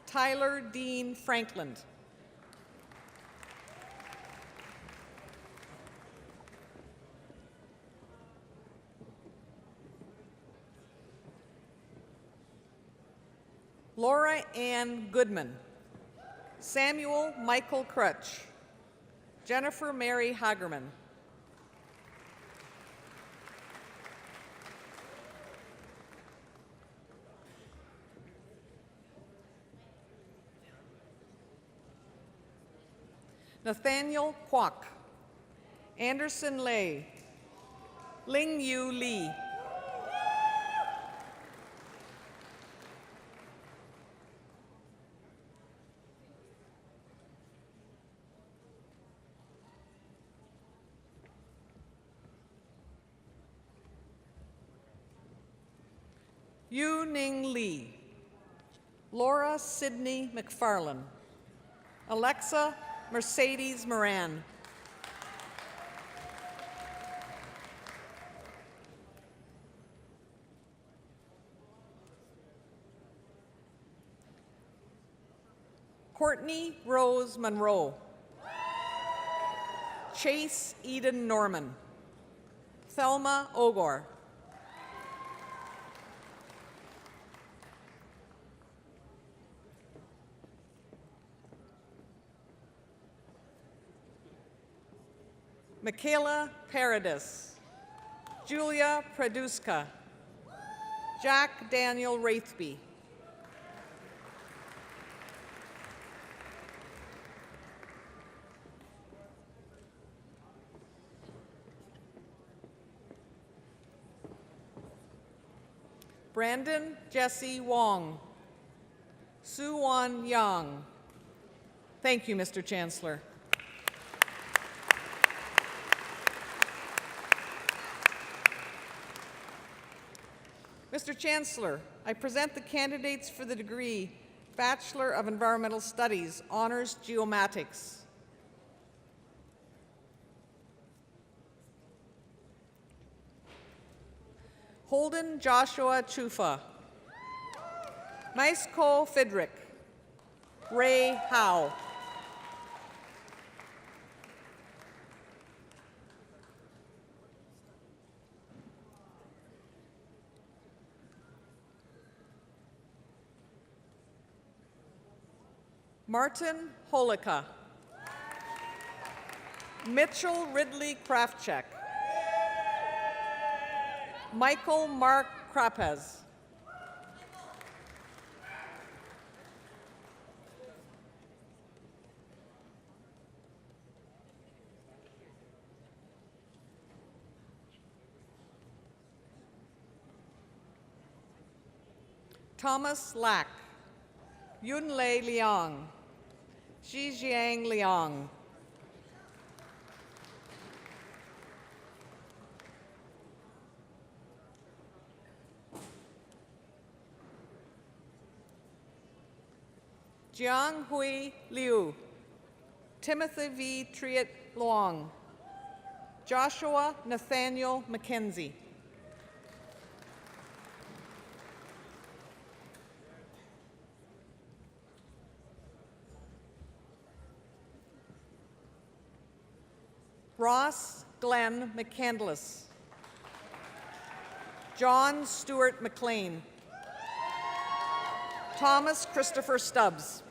Speaker 8: Tyler Dean Frankland. Laura Ann Goodman. Samuel Michael Crutch. Jennifer Mary Hagerman. Nathaniel Kwok, Anderson Lay, Ling Yu Lee, Yu Ning Lee, Laura Sidney McFarlane, Alexa Mercedes Moran, Courtney Rose Monroe, Chase Eden Norman, Thelma Ogor, Michaela Paradis, Julia Praduska, Jack Daniel Wraithby, Brandon Jesse Wong, Su-Wan Yang. Thank you, Mr. Chancellor. Mr. Chancellor, I present the candidates for the degree Bachelor of Environmental Studies, Honors Geomatics. Holden Joshua Chufa, Maisko Fidrick, Ray Howe, Martin Holika, Mitchell Ridley Kraftcheck, Michael Mark Krapez, Thomas Lack, Yunlei Liang, Zhijiang Liang, Jianghui Liu, Timothy V. Triet Luong, Joshua Nathaniel McKenzie, Ross Glenn McCandless, John Stewart McLean, Thomas Christopher Stubbs,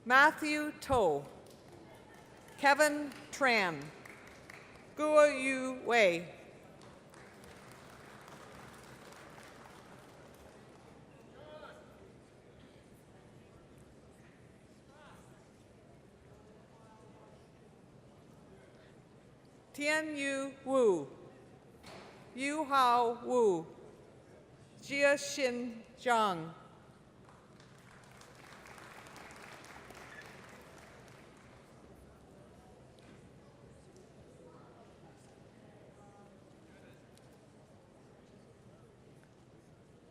Speaker 8: Matthew To, Kevin Tran, Guo Yu Wei, Tianyu Wu, Yu Hao Wu, Jiaxin Zhang,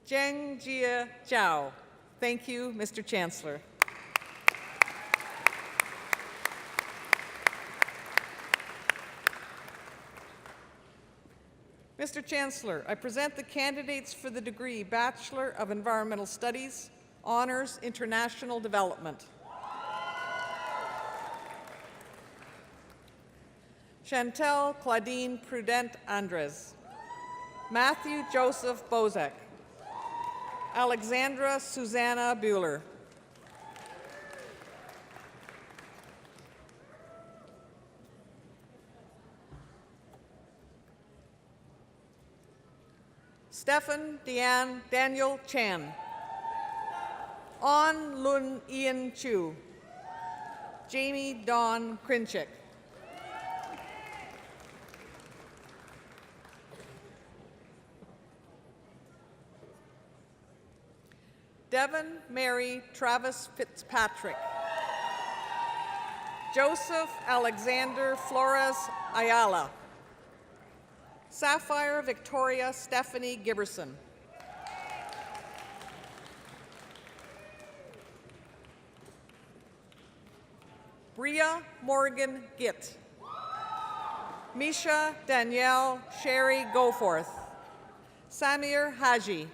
Speaker 8: Zheng Jia Zhao. Thank you, Mr. Chancellor. Mr. Chancellor, I present the candidates for the degree Bachelor of Environmental Studies, Honors International Development. Chantel Claudine Prudent Andres, Matthew Joseph Bozek, Alexandra Susanna Bueller, Stephen Deanne Daniel Chan, On Lun Ian Chu, Jamie Dawn Krinchik, Devon Mary Travis Fitzpatrick, Joseph Alexander Flores Ayala, Sapphire Victoria Stephanie Giberson, Bria Morgan Gitt, Misha Danielle Sherry Goforth, Samir Haji,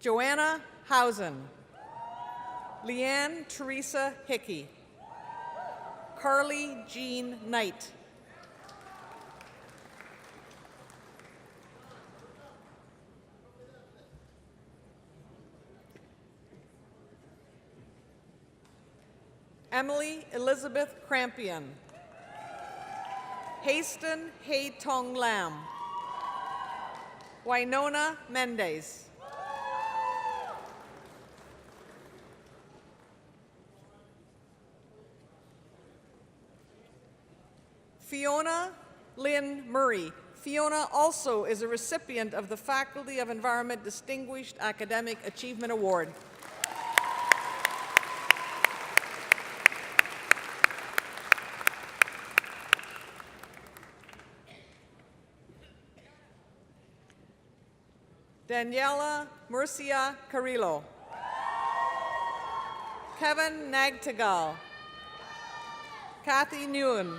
Speaker 8: Joanna Housen, Leanne Teresa Hickey, Carly Jean Knight, Emily Elizabeth Crampion, Hasten Hay Tong Lam, Winona Mendez, Fiona Lynn Murray. Fiona also is a recipient of the Faculty of Environment Distinguished Academic Achievement Award. Daniela Murcia Carrillo, Kevin Nagtagal, Kathy Nguyen,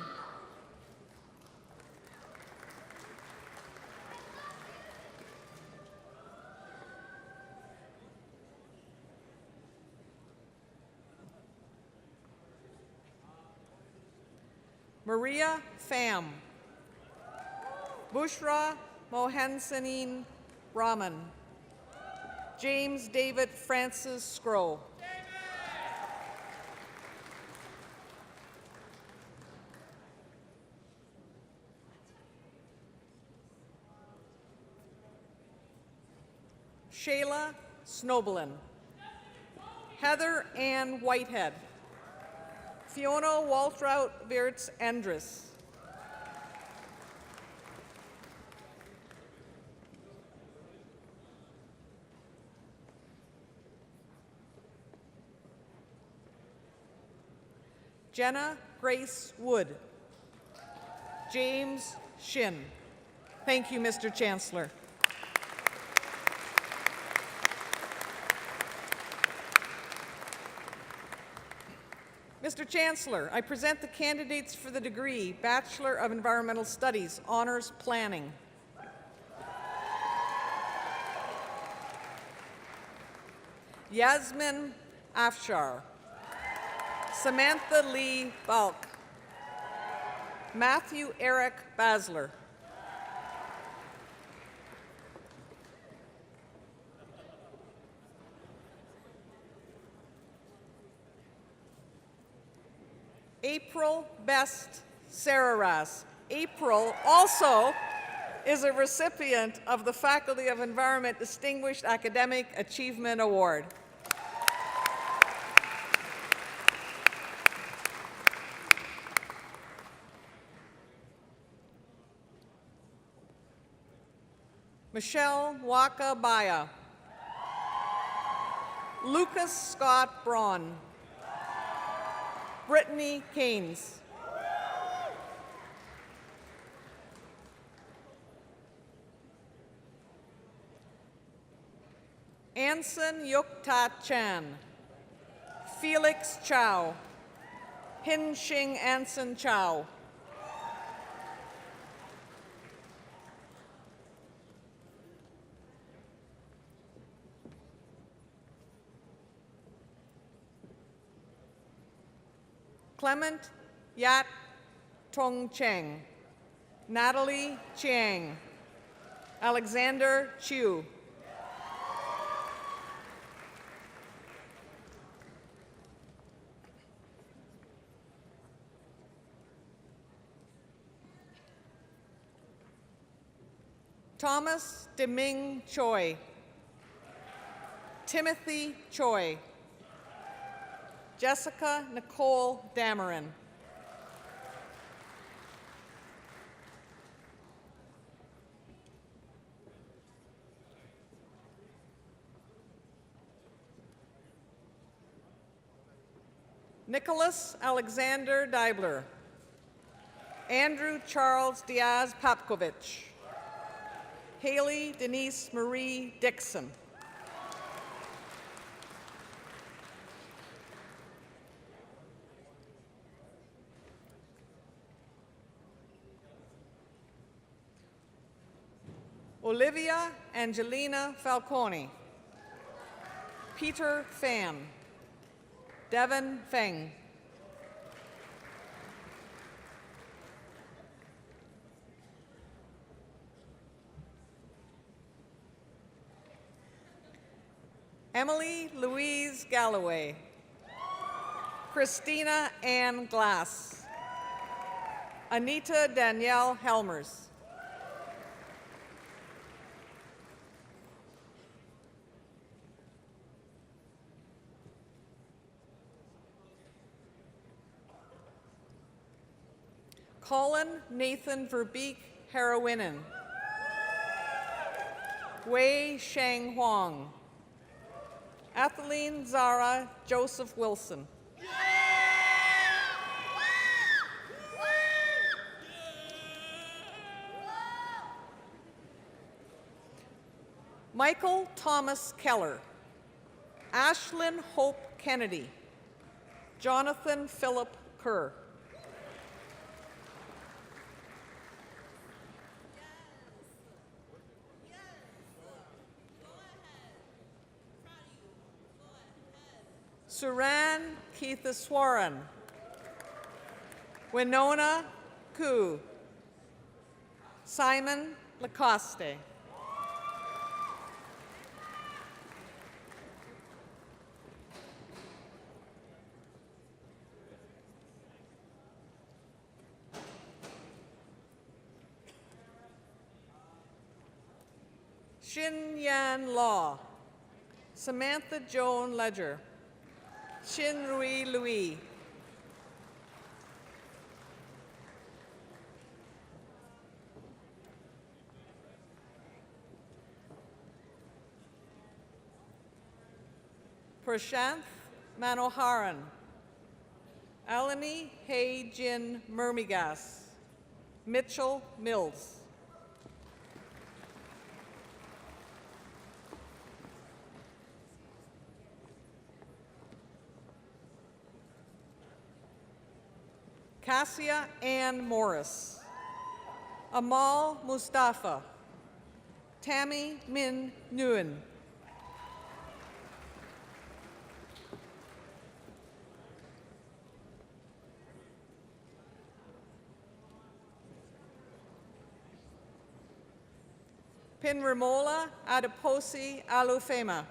Speaker 8: Maria Pham, Bushra Mohansanin Rahman, James David Francis Scroll, Shayla Snobelin, Heather Ann Whitehead, Fiona Waltraut Wirtz Andrus, Jenna Grace Wood, James Shin. Thank you, Mr. Chancellor. Mr. Chancellor, I present the candidates for the degree Bachelor of Environmental Studies, Honors Planning. Yasmin Afshar, Samantha Lee Balk, Matthew Eric Basler, April Best Sararas. April also is a recipient of the Faculty of Environment Distinguished Academic Achievement Award. Michelle Waka Baya, Lucas Scott Braun, Brittany Keynes, Anson Yukta Chan, Felix Chow, Hin Shing Anson Chow, Clement Yat Tong Cheng, Natalie Chiang, Alexander Chiu, Thomas Deming Choi, Timothy Choi, Jessica Nicole Dameron, Nicholas Alexander Deibler, Andrew Charles Diaz Popkovich, Haley Denise Marie Dixon, Olivia Angelina Falcone, Peter Fan, Devin Feng, Emily Louise Galloway, Christina Ann Glass, Anita Danielle Helmers, Colin Nathan Verbeek Harawinen, Wei Sheng Huang, Atheline Zara Joseph Wilson, Michael Thomas Keller, Ashlyn Hope Kennedy, Jonathan Philip Kerr, Suran Keithaswaran, Winona Koo, Simon Lacoste, Shin Yan Law, Samantha Joan Ledger, Shin Rui Louis, Prashanth Manoharan, Alani Hei Jin Murmigas, Mitchell Mills, Cassia Ann Morris, Amal Mustafa, Tammy Min Nguyen, Pinramola Adiposi Alufema,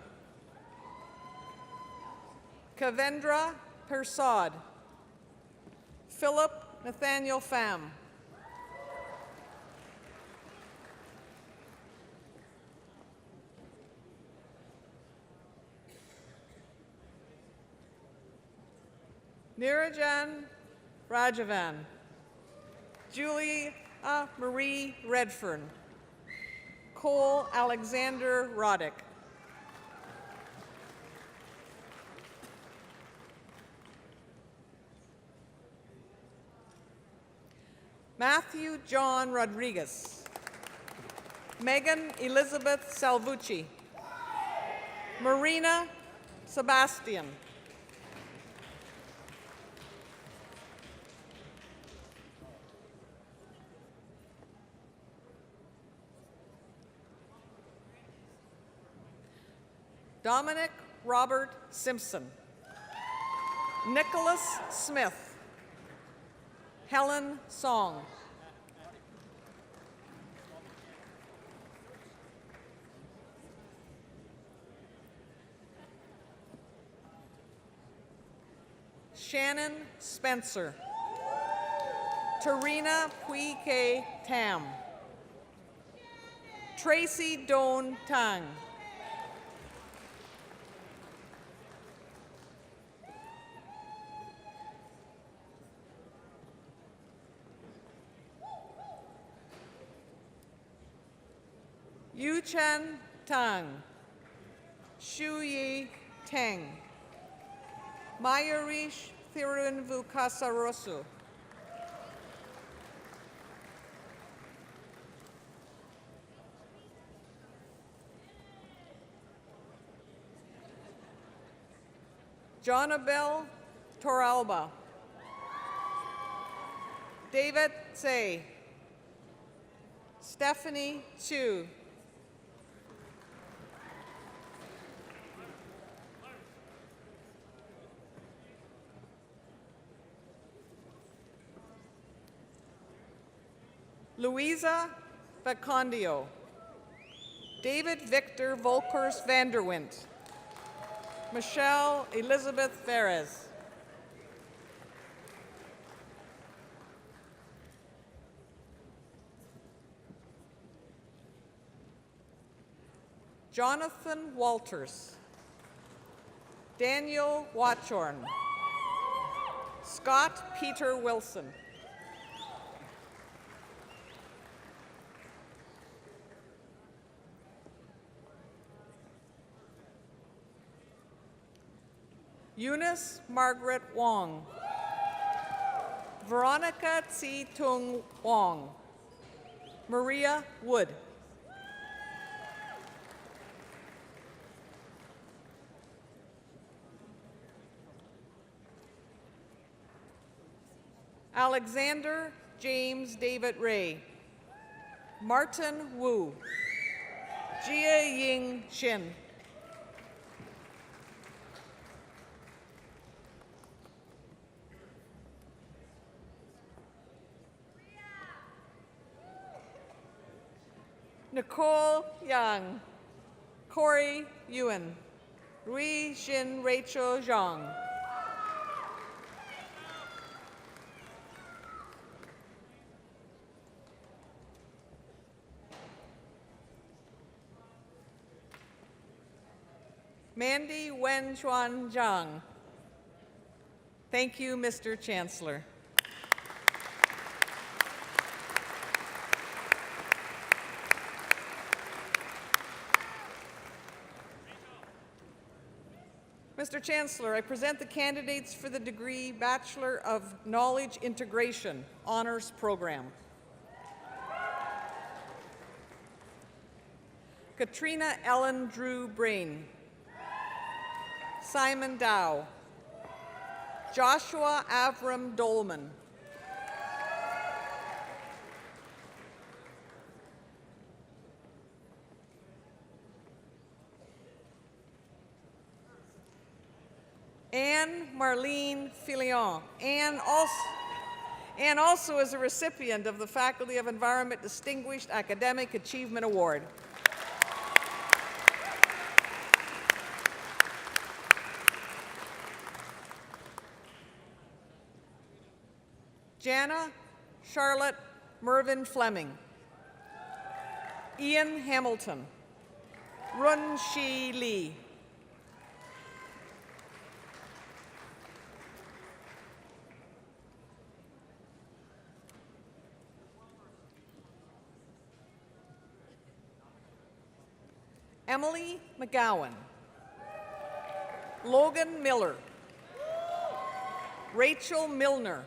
Speaker 8: Kavendra Persad, Philip Nathaniel Pham, Nirajan Rajavan, Julia Marie Redfern, Cole Alexander Roddick, Matthew John Rodriguez, Megan Elizabeth Salvucci, Marina Sebastian, Dominic Robert Simpson, Nicholas Smith, Helen Song, Shannon Spencer, Tarina Pui K. Tam, Tracy Doan Tang. Yu Chen Tang. Shu Yi Teng. Mayurish Thirunvukasarosu. Jonabel Toralba. David Tsay. Stephanie Chu. Louisa Vacondio. David Victor Volkers Vanderwint. Michelle Elizabeth Ferez. Jonathan Walters. Daniel Watchorn. Scott Peter Wilson. Eunice Margaret Wong. Veronica Tsi Tung Wong. Maria Wood. Alexander James David Ray. Martin Wu. Jia Ying Shin. Nicole Yang. Corey Ewan. Rui Xin Rachel Zhang. Mandy Wen Chuan Zhang. Thank you, Mr. Chancellor. Mr. Chancellor, I present the candidates for the degree Bachelor of Knowledge Integration Honors Program. Katrina Ellen Drew Brain. Simon Dow. Joshua Avram Dolman. Anne Marlene Filion. Anne also is a recipient of the Faculty of Environment Distinguished Academic Achievement Award. Jana Charlotte Mervyn Fleming. Ian Hamilton. Run Shi Lee. Emily McGowan. Logan Miller. Rachel Milner.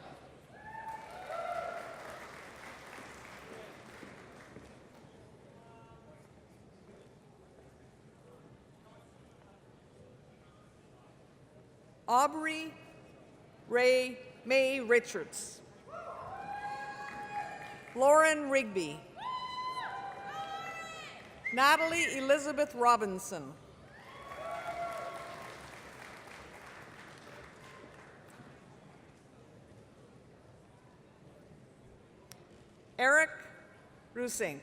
Speaker 8: Aubrey Ray May Richards. Lauren Rigby. Natalie Elizabeth Robinson. Eric Rusink.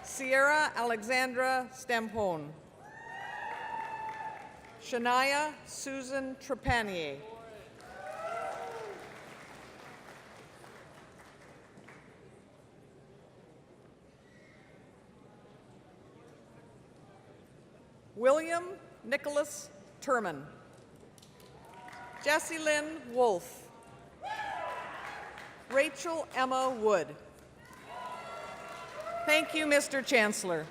Speaker 8: Sierra Alexandra Stempone. Shania Susan Trepanier. William Nicholas Turman. Jessie Lynn Wolfe. Rachel Emma Wood. Thank you, Mr. Chancellor.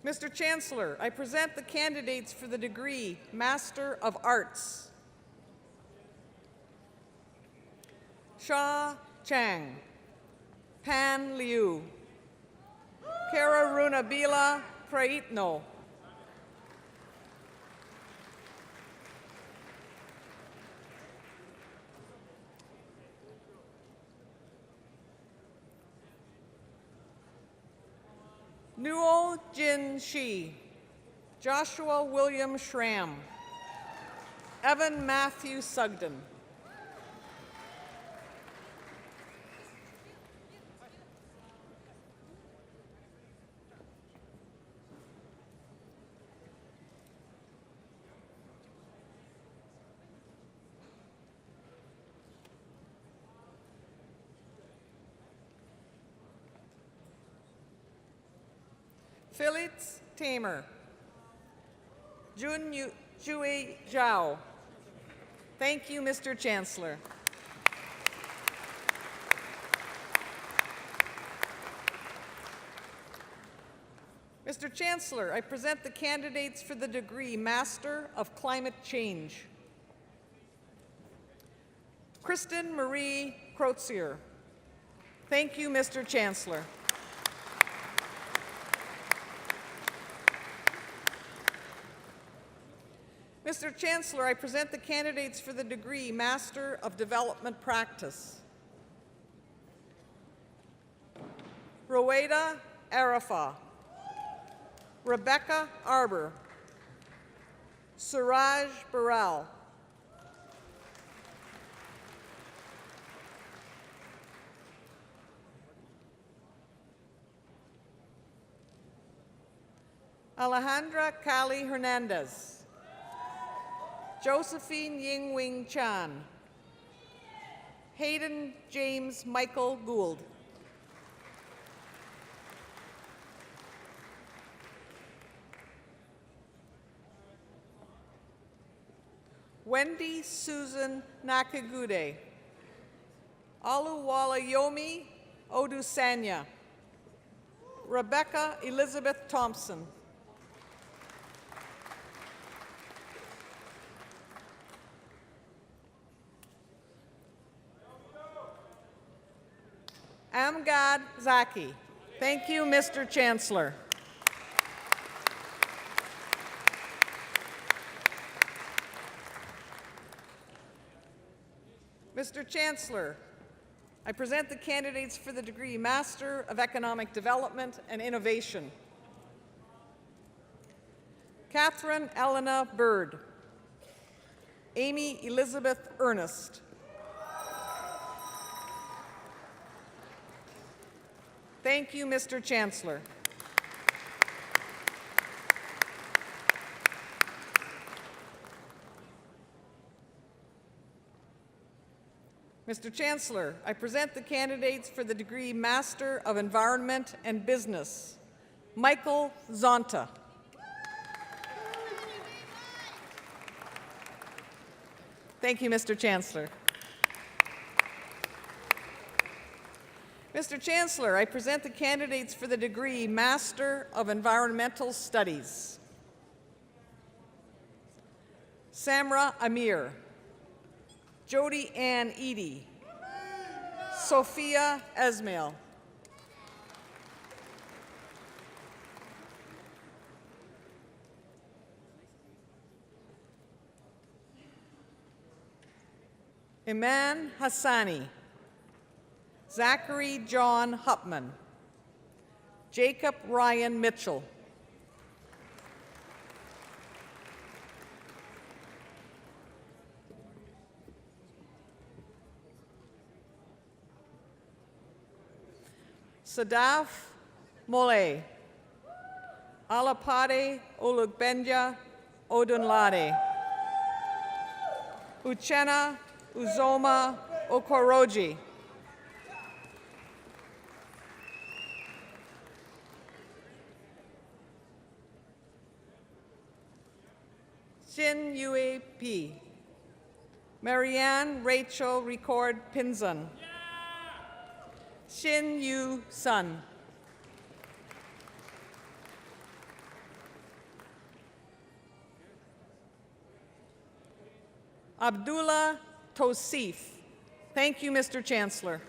Speaker 8: Mr. Chancellor, I present the candidates for the degree Master of Arts. Sha Chang, Pan Liu, Kararuna Bila Praitno, Nuo Jin Shi, Joshua William Schramm, Evan Matthew Sugden. Felix Tamer, Jun Jui Zhao. Thank you, Mr. Chancellor. Mr. Chancellor, I present the candidates for the degree Master of Climate Change. Kristen Marie Crozier. Thank you, Mr. Chancellor. Mr. Chancellor, I present the candidates for the degree Master of Development Practice. Roweda Arafa, Rebecca Arbor, Suraj Baral, Alejandra Cali Hernandez, Josephine Yingwing Chan, Hayden James Michael Gould, Wendy Susan Nakagude, Aluwala Yomi Odusanya, Rebecca Elizabeth Thompson, Amgad Zaki. Thank you, Mr. Chancellor. Mr. Chancellor, I present the candidates for the degree Master of Economic Development and Innovation. Catherine Elena Bird, Amy Elizabeth Ernest, thank you, Mr. Chancellor. Mr. Chancellor, I present the candidates for the degree Master of Environment and Business. Michael Zonta. Thank you, Mr. Chancellor. Mr. Chancellor, I present the candidates for the degree Master of Environmental Studies. Samra Amir, Jody Ann Eady, Sophia Esmail, Iman Hassani, Zachary John Hupman, Jacob Ryan Mitchell, Sadaf Mole, Alapade Olugbenja Odunlade, Uchenna Uzoma Okoroji. Shin Yue P. Marianne Rachel Record Pinzon. Shin Yu Sun. Abdullah Tosif. Thank you, Mr. Chancellor.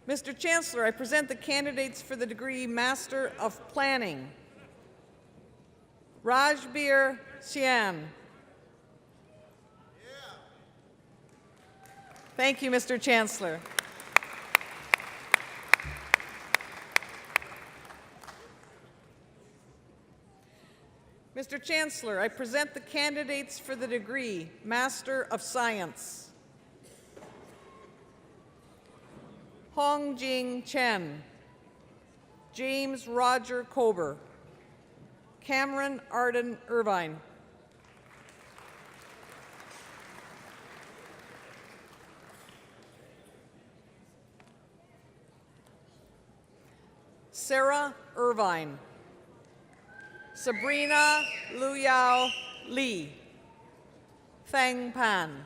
Speaker 8: Mr. Chancellor, I present the candidates for the degree Master of Planning. Rajbir Sian. Thank you, Mr. Chancellor. Mr. Chancellor, I present the candidates for the degree Master of Science. Hong Jing Chen, James Roger Kober, Cameron Arden Irvine, Sarah Irvine, Sabrina Luyao Li, Feng Pan,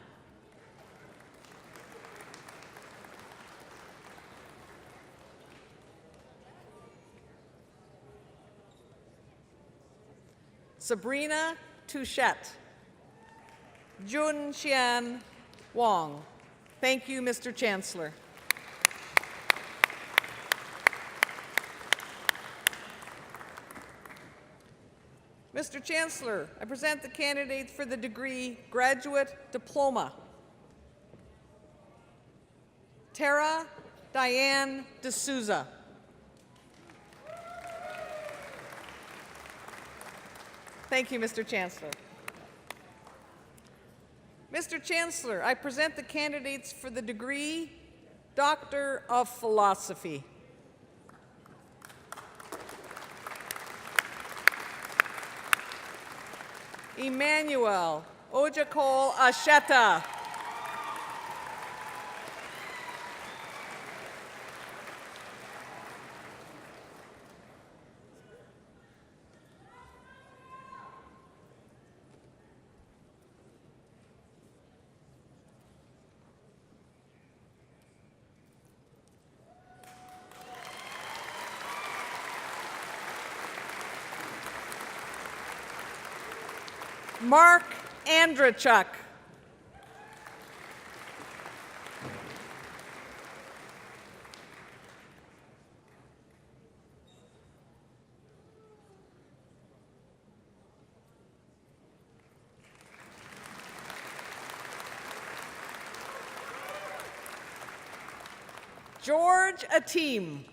Speaker 8: Sabrina Touchette, Jun Xian Wong. Thank you, Mr. Chancellor. Mr. Chancellor, I present the candidates for the degree Graduate Diploma. Tara Diane D'Souza. Thank you, Mr. Chancellor. Mr. Chancellor, I present the candidates for the degree Doctor of Philosophy. Emmanuel Ojakol Asheta. Mark Andrachuk. George Ateem.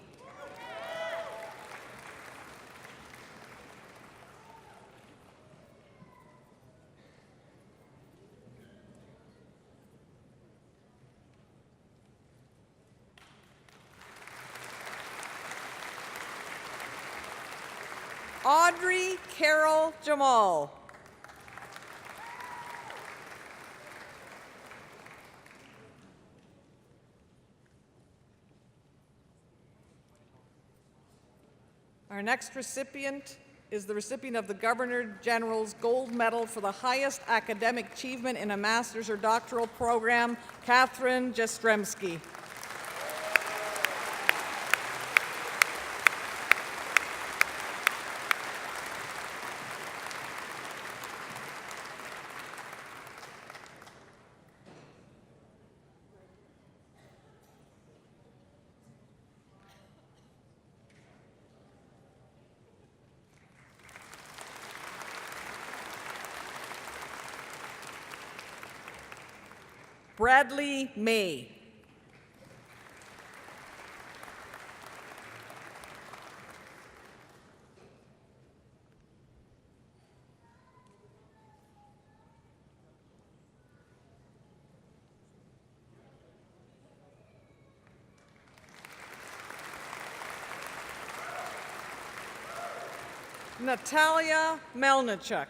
Speaker 8: Audrey Carol Jamal. Our next recipient is the recipient of the Governor General's Gold Medal for the highest academic achievement in a master's or doctoral program, Catherine Jastremski. Bradley May. Natalia Melnichuk.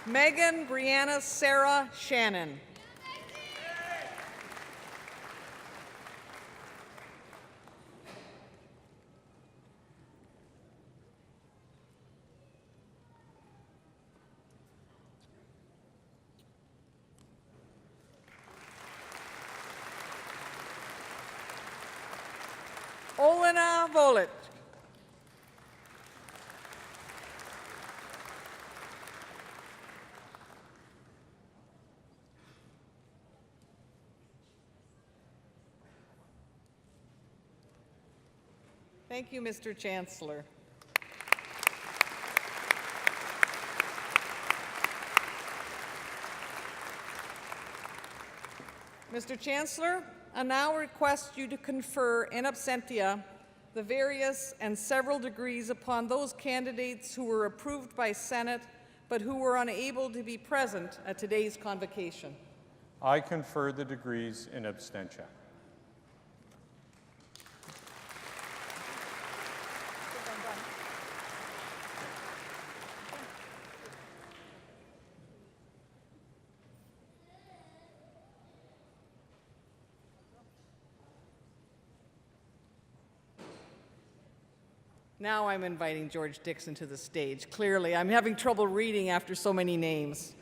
Speaker 8: Megan Brianna Sarah Shannon. Olena Volic. Thank you, Mr. Chancellor. Mr. Chancellor, I now request you to confer in absentia the various and several degrees upon those candidates who were approved by Senate but who were unable to be present at today's convocation.
Speaker 3: I confer the degrees in absentia.
Speaker 8: Now I'm inviting George Dixon to the stage. Clearly, I'm having trouble reading after so many names.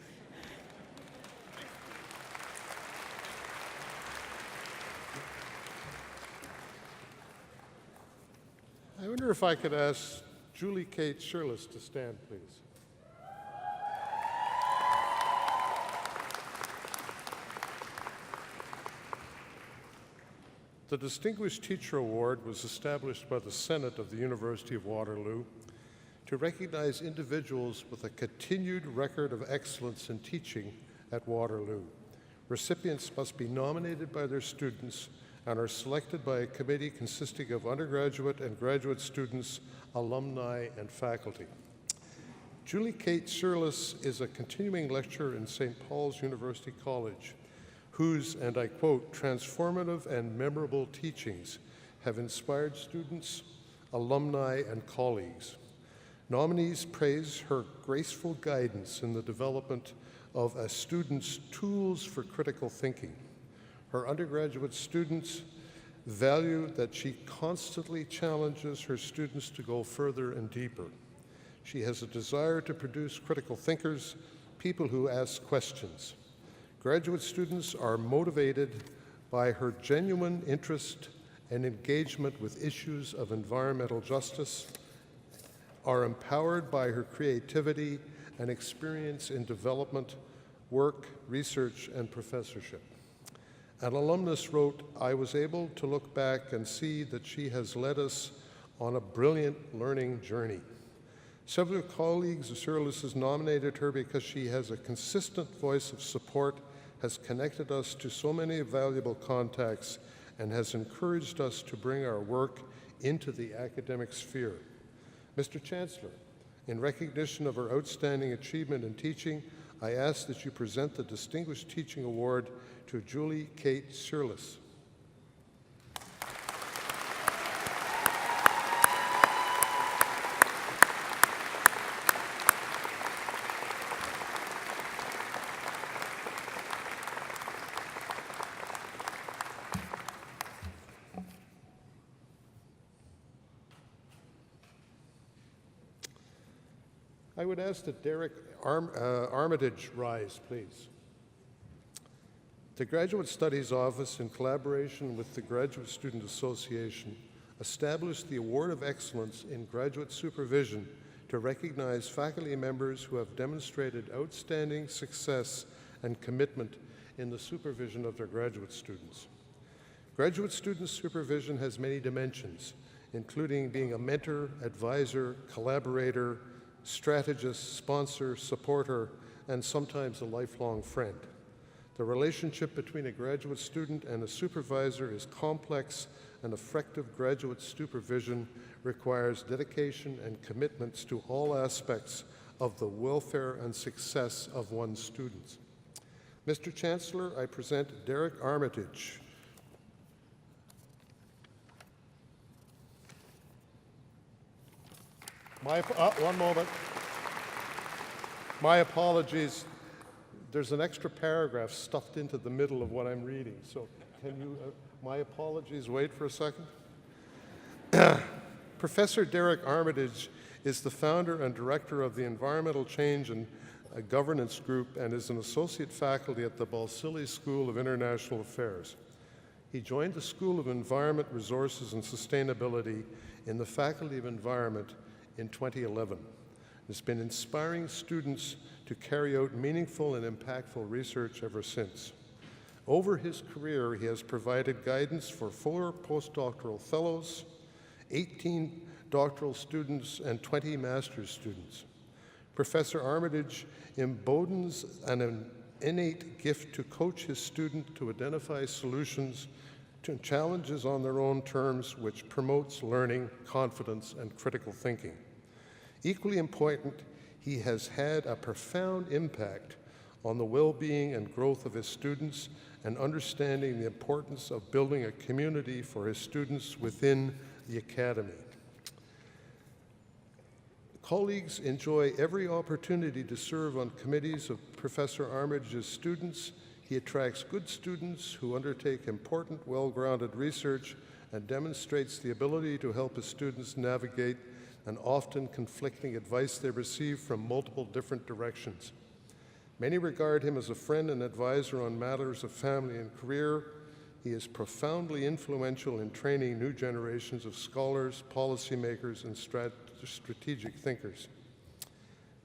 Speaker 6: I wonder if I could ask Julie Kate Shirless to stand, please. The Distinguished Teacher Award was established by the Senate of the University of Waterloo to recognize individuals with a continued record of excellence in teaching at Waterloo. Recipients must be nominated by their students and are selected by a committee consisting of undergraduate and graduate students, alumni, and faculty. Julie Kate Shirless is a continuing lecturer in St. Paul's University College, whose, and I quote, transformative and memorable teachings have inspired students, alumni, and colleagues. Nominees praise her graceful guidance in the development of a student's tools for critical thinking. Her undergraduate students value that she constantly challenges her students to go further and deeper. She has a desire to produce critical thinkers, people who ask questions. Graduate students are motivated by her genuine interest and engagement with issues of environmental justice, are empowered by her creativity and experience in development, work, research, and professorship. An alumnus wrote, "I was able to look back and see that she has led us on a brilliant learning journey." Several colleagues of Shirless has nominated her because she has a consistent voice of support, has connected us to so many valuable contacts, and has encouraged us to bring our work into the academic sphere. Mr. Chancellor, in recognition of her outstanding achievement in teaching, I ask that you present the Distinguished Teaching Award to Julie Kate Shirless. I would ask that Derek Armitage rise, please. The Graduate Studies Office, in collaboration with the Graduate Student Association, established the Award of Excellence in Graduate Supervision to recognize faculty members who have demonstrated outstanding success and commitment in the supervision of their graduate students. Graduate student supervision has many dimensions, including being a mentor, advisor, collaborator, strategist, sponsor, supporter, and sometimes a lifelong friend. The relationship between a graduate student and a supervisor is complex and effective graduate supervision requires dedication and commitments to all aspects of the welfare and success of one's students. Mr. Chancellor, I present Derek Armitage. One moment. My apologies. There's an extra paragraph stuffed into the middle of what I'm reading. So can you, my apologies, wait for a second? Professor Derek Armitage is the founder and director of the Environmental Change and Governance Group and is an associate faculty at the Balsillie School of International Affairs. He joined the School of Environment, Resources, and Sustainability in the Faculty of Environment in 2011. Has been inspiring students to carry out meaningful and impactful research ever since. Over his career, he has provided guidance for 4 postdoctoral fellows, 18 doctoral students, and 20 master's students. Professor Armitage embodies an innate gift to coach his student to identify solutions to challenges on their own terms, which promotes learning, confidence, and critical thinking. Equally important, he has had a profound impact on the well-being and growth of his students and understanding the importance of building a community for his students within the academy. Colleagues enjoy every opportunity to serve on committees of Professor Armitage's students. He attracts good students who undertake important, well-grounded research and demonstrates the ability to help his students navigate and often conflicting advice they receive from multiple different directions. Many regard him as a friend and advisor on matters of family and career. He is profoundly influential in training new generations of scholars, policymakers, and strategic thinkers.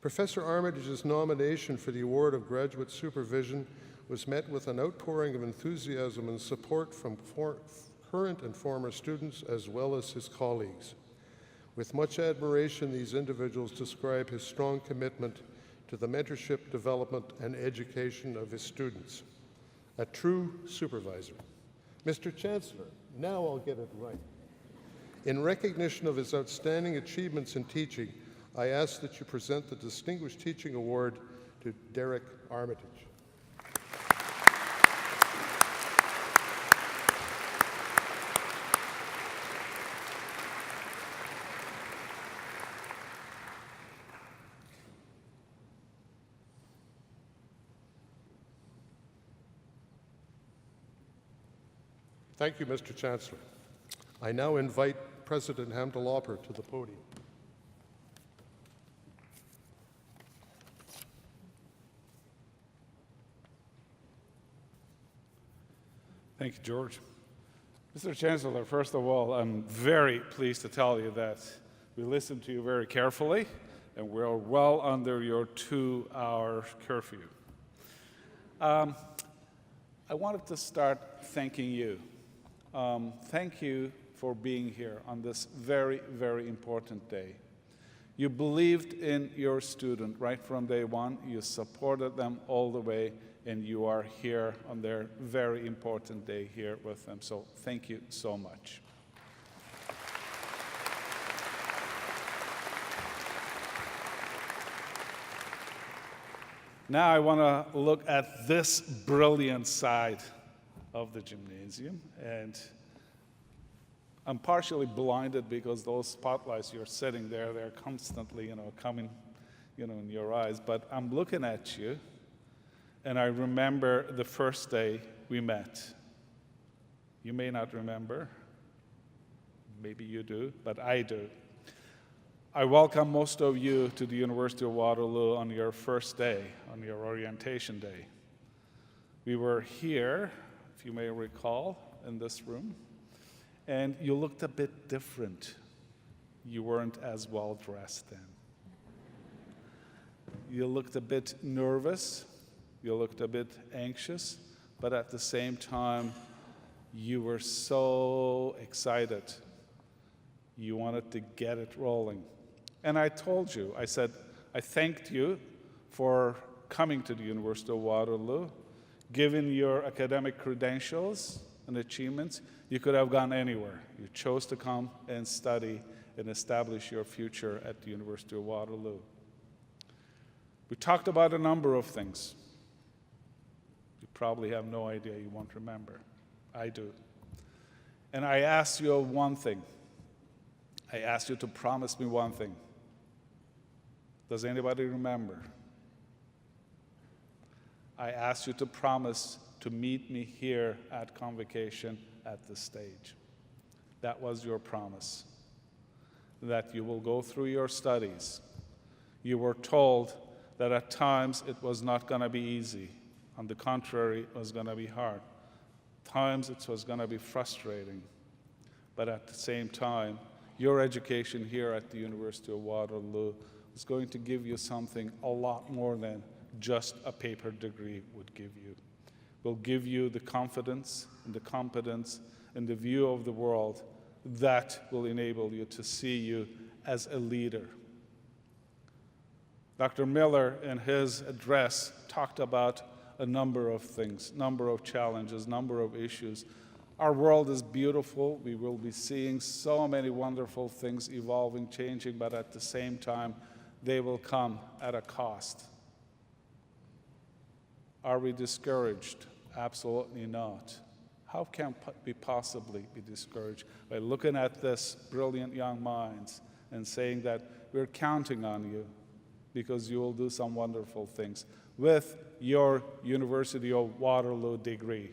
Speaker 6: Professor Armitage's nomination for the award of graduate supervision was met with an outpouring of enthusiasm and support from current and former students as well as his colleagues. With much admiration, these individuals describe his strong commitment to the mentorship, development, and education of his students. A true supervisor. Mr. Chancellor, now I'll get it right. In recognition of his outstanding achievements in teaching, I ask that you present the Distinguished Teaching Award to Derek Armitage. Thank you, Mr. Chancellor. I now invite President Hamdalopper to the podium.
Speaker 1: Thank you, George. Mr. Chancellor, first of all, I'm very pleased to tell you that we listened to you very carefully, and we're well under your 2-hour curfew. I wanted to start thanking you. Thank you for being here on this very, very important day. You believed in your student right from day one. You supported them all the way, and you are here on their very important day here with them. So thank you so much. Now I want to look at this brilliant side of the gymnasium, and I'm partially blinded because those spotlights you're sitting there, they're constantly, coming, in your eyes. But I'm looking at you, and I remember the first day we met. You may not remember, maybe you do, but I do. I welcome most of you to the University of Waterloo on your first day, on your orientation day. We were here, if you may recall, in this room, and you looked a bit different. You weren't as well dressed then. You looked a bit nervous, you looked a bit anxious, but at the same time, you were so excited. You wanted to get it rolling. And I told you, I said, I thanked you for coming to the University of Waterloo, given your academic credentials, and achievements, you could have gone anywhere. You chose to come and study and establish your future at the University of Waterloo. We talked about a number of things. You probably have no idea, you won't remember. I do. And I asked you one thing. I asked you to promise me one thing. Does anybody remember? I asked you to promise to meet me here at Convocation at the stage. That was your promise, that you will go through your studies. You were told that at times it was not going to be easy. On the contrary, it was going to be hard. Times it was going to be frustrating. But at the same time, your education here at the University of Waterloo is going to give you something a lot more than just a paper degree would give you. Will give you the confidence and the competence and the view of the world that will enable you to see you as a leader. Dr. Miller, in his address, talked about a number of things, number of challenges, number of issues. Our world is beautiful. We will be seeing so many wonderful things evolving, changing, but at the same time, they will come at a cost. Are we discouraged? Absolutely not. How can we possibly be discouraged? By looking at this brilliant young minds and saying that we're counting on you because you will do some wonderful things with your University of Waterloo degree.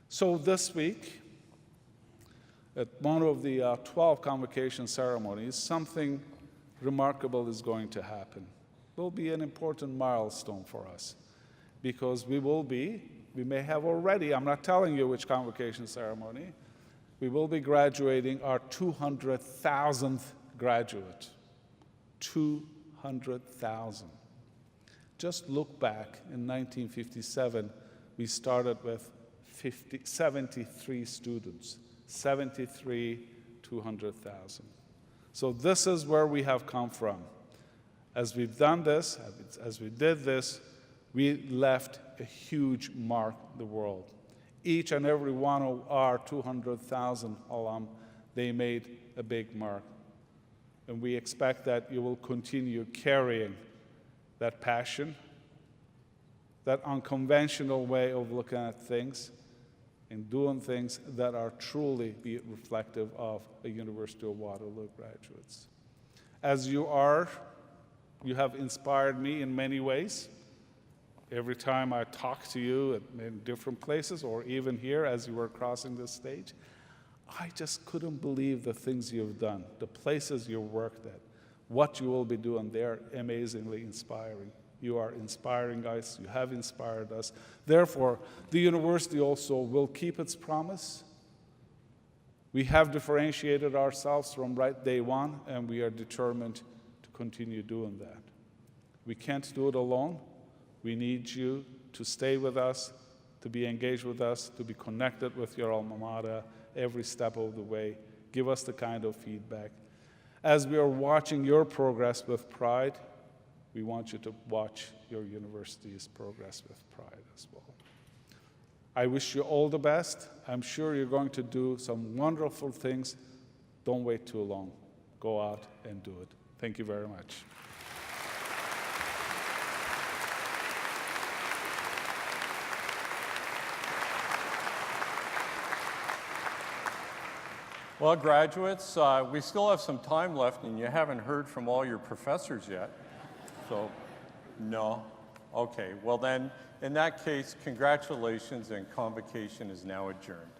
Speaker 1: So this week, at one of the 12 convocation ceremonies, something remarkable is going to happen. It will be an important milestone for us because we may have already, I'm not telling you which convocation ceremony, we will be graduating our 200,000th graduate. 200,000. Just look back, in 1957, we started with 73 students, 73, 200,000. So this is where we have come from. As we've done this, as we did this, we left a huge mark in the world. Each and every one of our 200,000 alum, they made a big mark. And we expect that you will continue carrying that passion, that unconventional way of looking at things, and doing things that are truly be reflective of a University of Waterloo graduates. As you are, you have inspired me in many ways. Every time I talk to you in different places, or even here as you were crossing this stage, I just couldn't believe the things you've done, the places you worked at, what you will be doing. They're amazingly inspiring. You are inspiring us. You have inspired us. Therefore, the university also will keep its promise. We have differentiated ourselves from right day one, and we are determined to continue doing that. We can't do it alone. We need you to stay with us, to be engaged with us, to be connected with your alma mater every step of the way. Give us the kind of feedback. As we are watching your progress with pride, we want you to watch your university's progress with pride as well. I wish you all the best. I'm sure you're going to do some wonderful things. Don't wait too long. Go out and do it. Thank you very much.
Speaker 3: Well, graduates, we still have some time left, and you haven't heard from all your professors yet. So, no? Okay, well then, in that case, congratulations, and Convocation is now adjourned.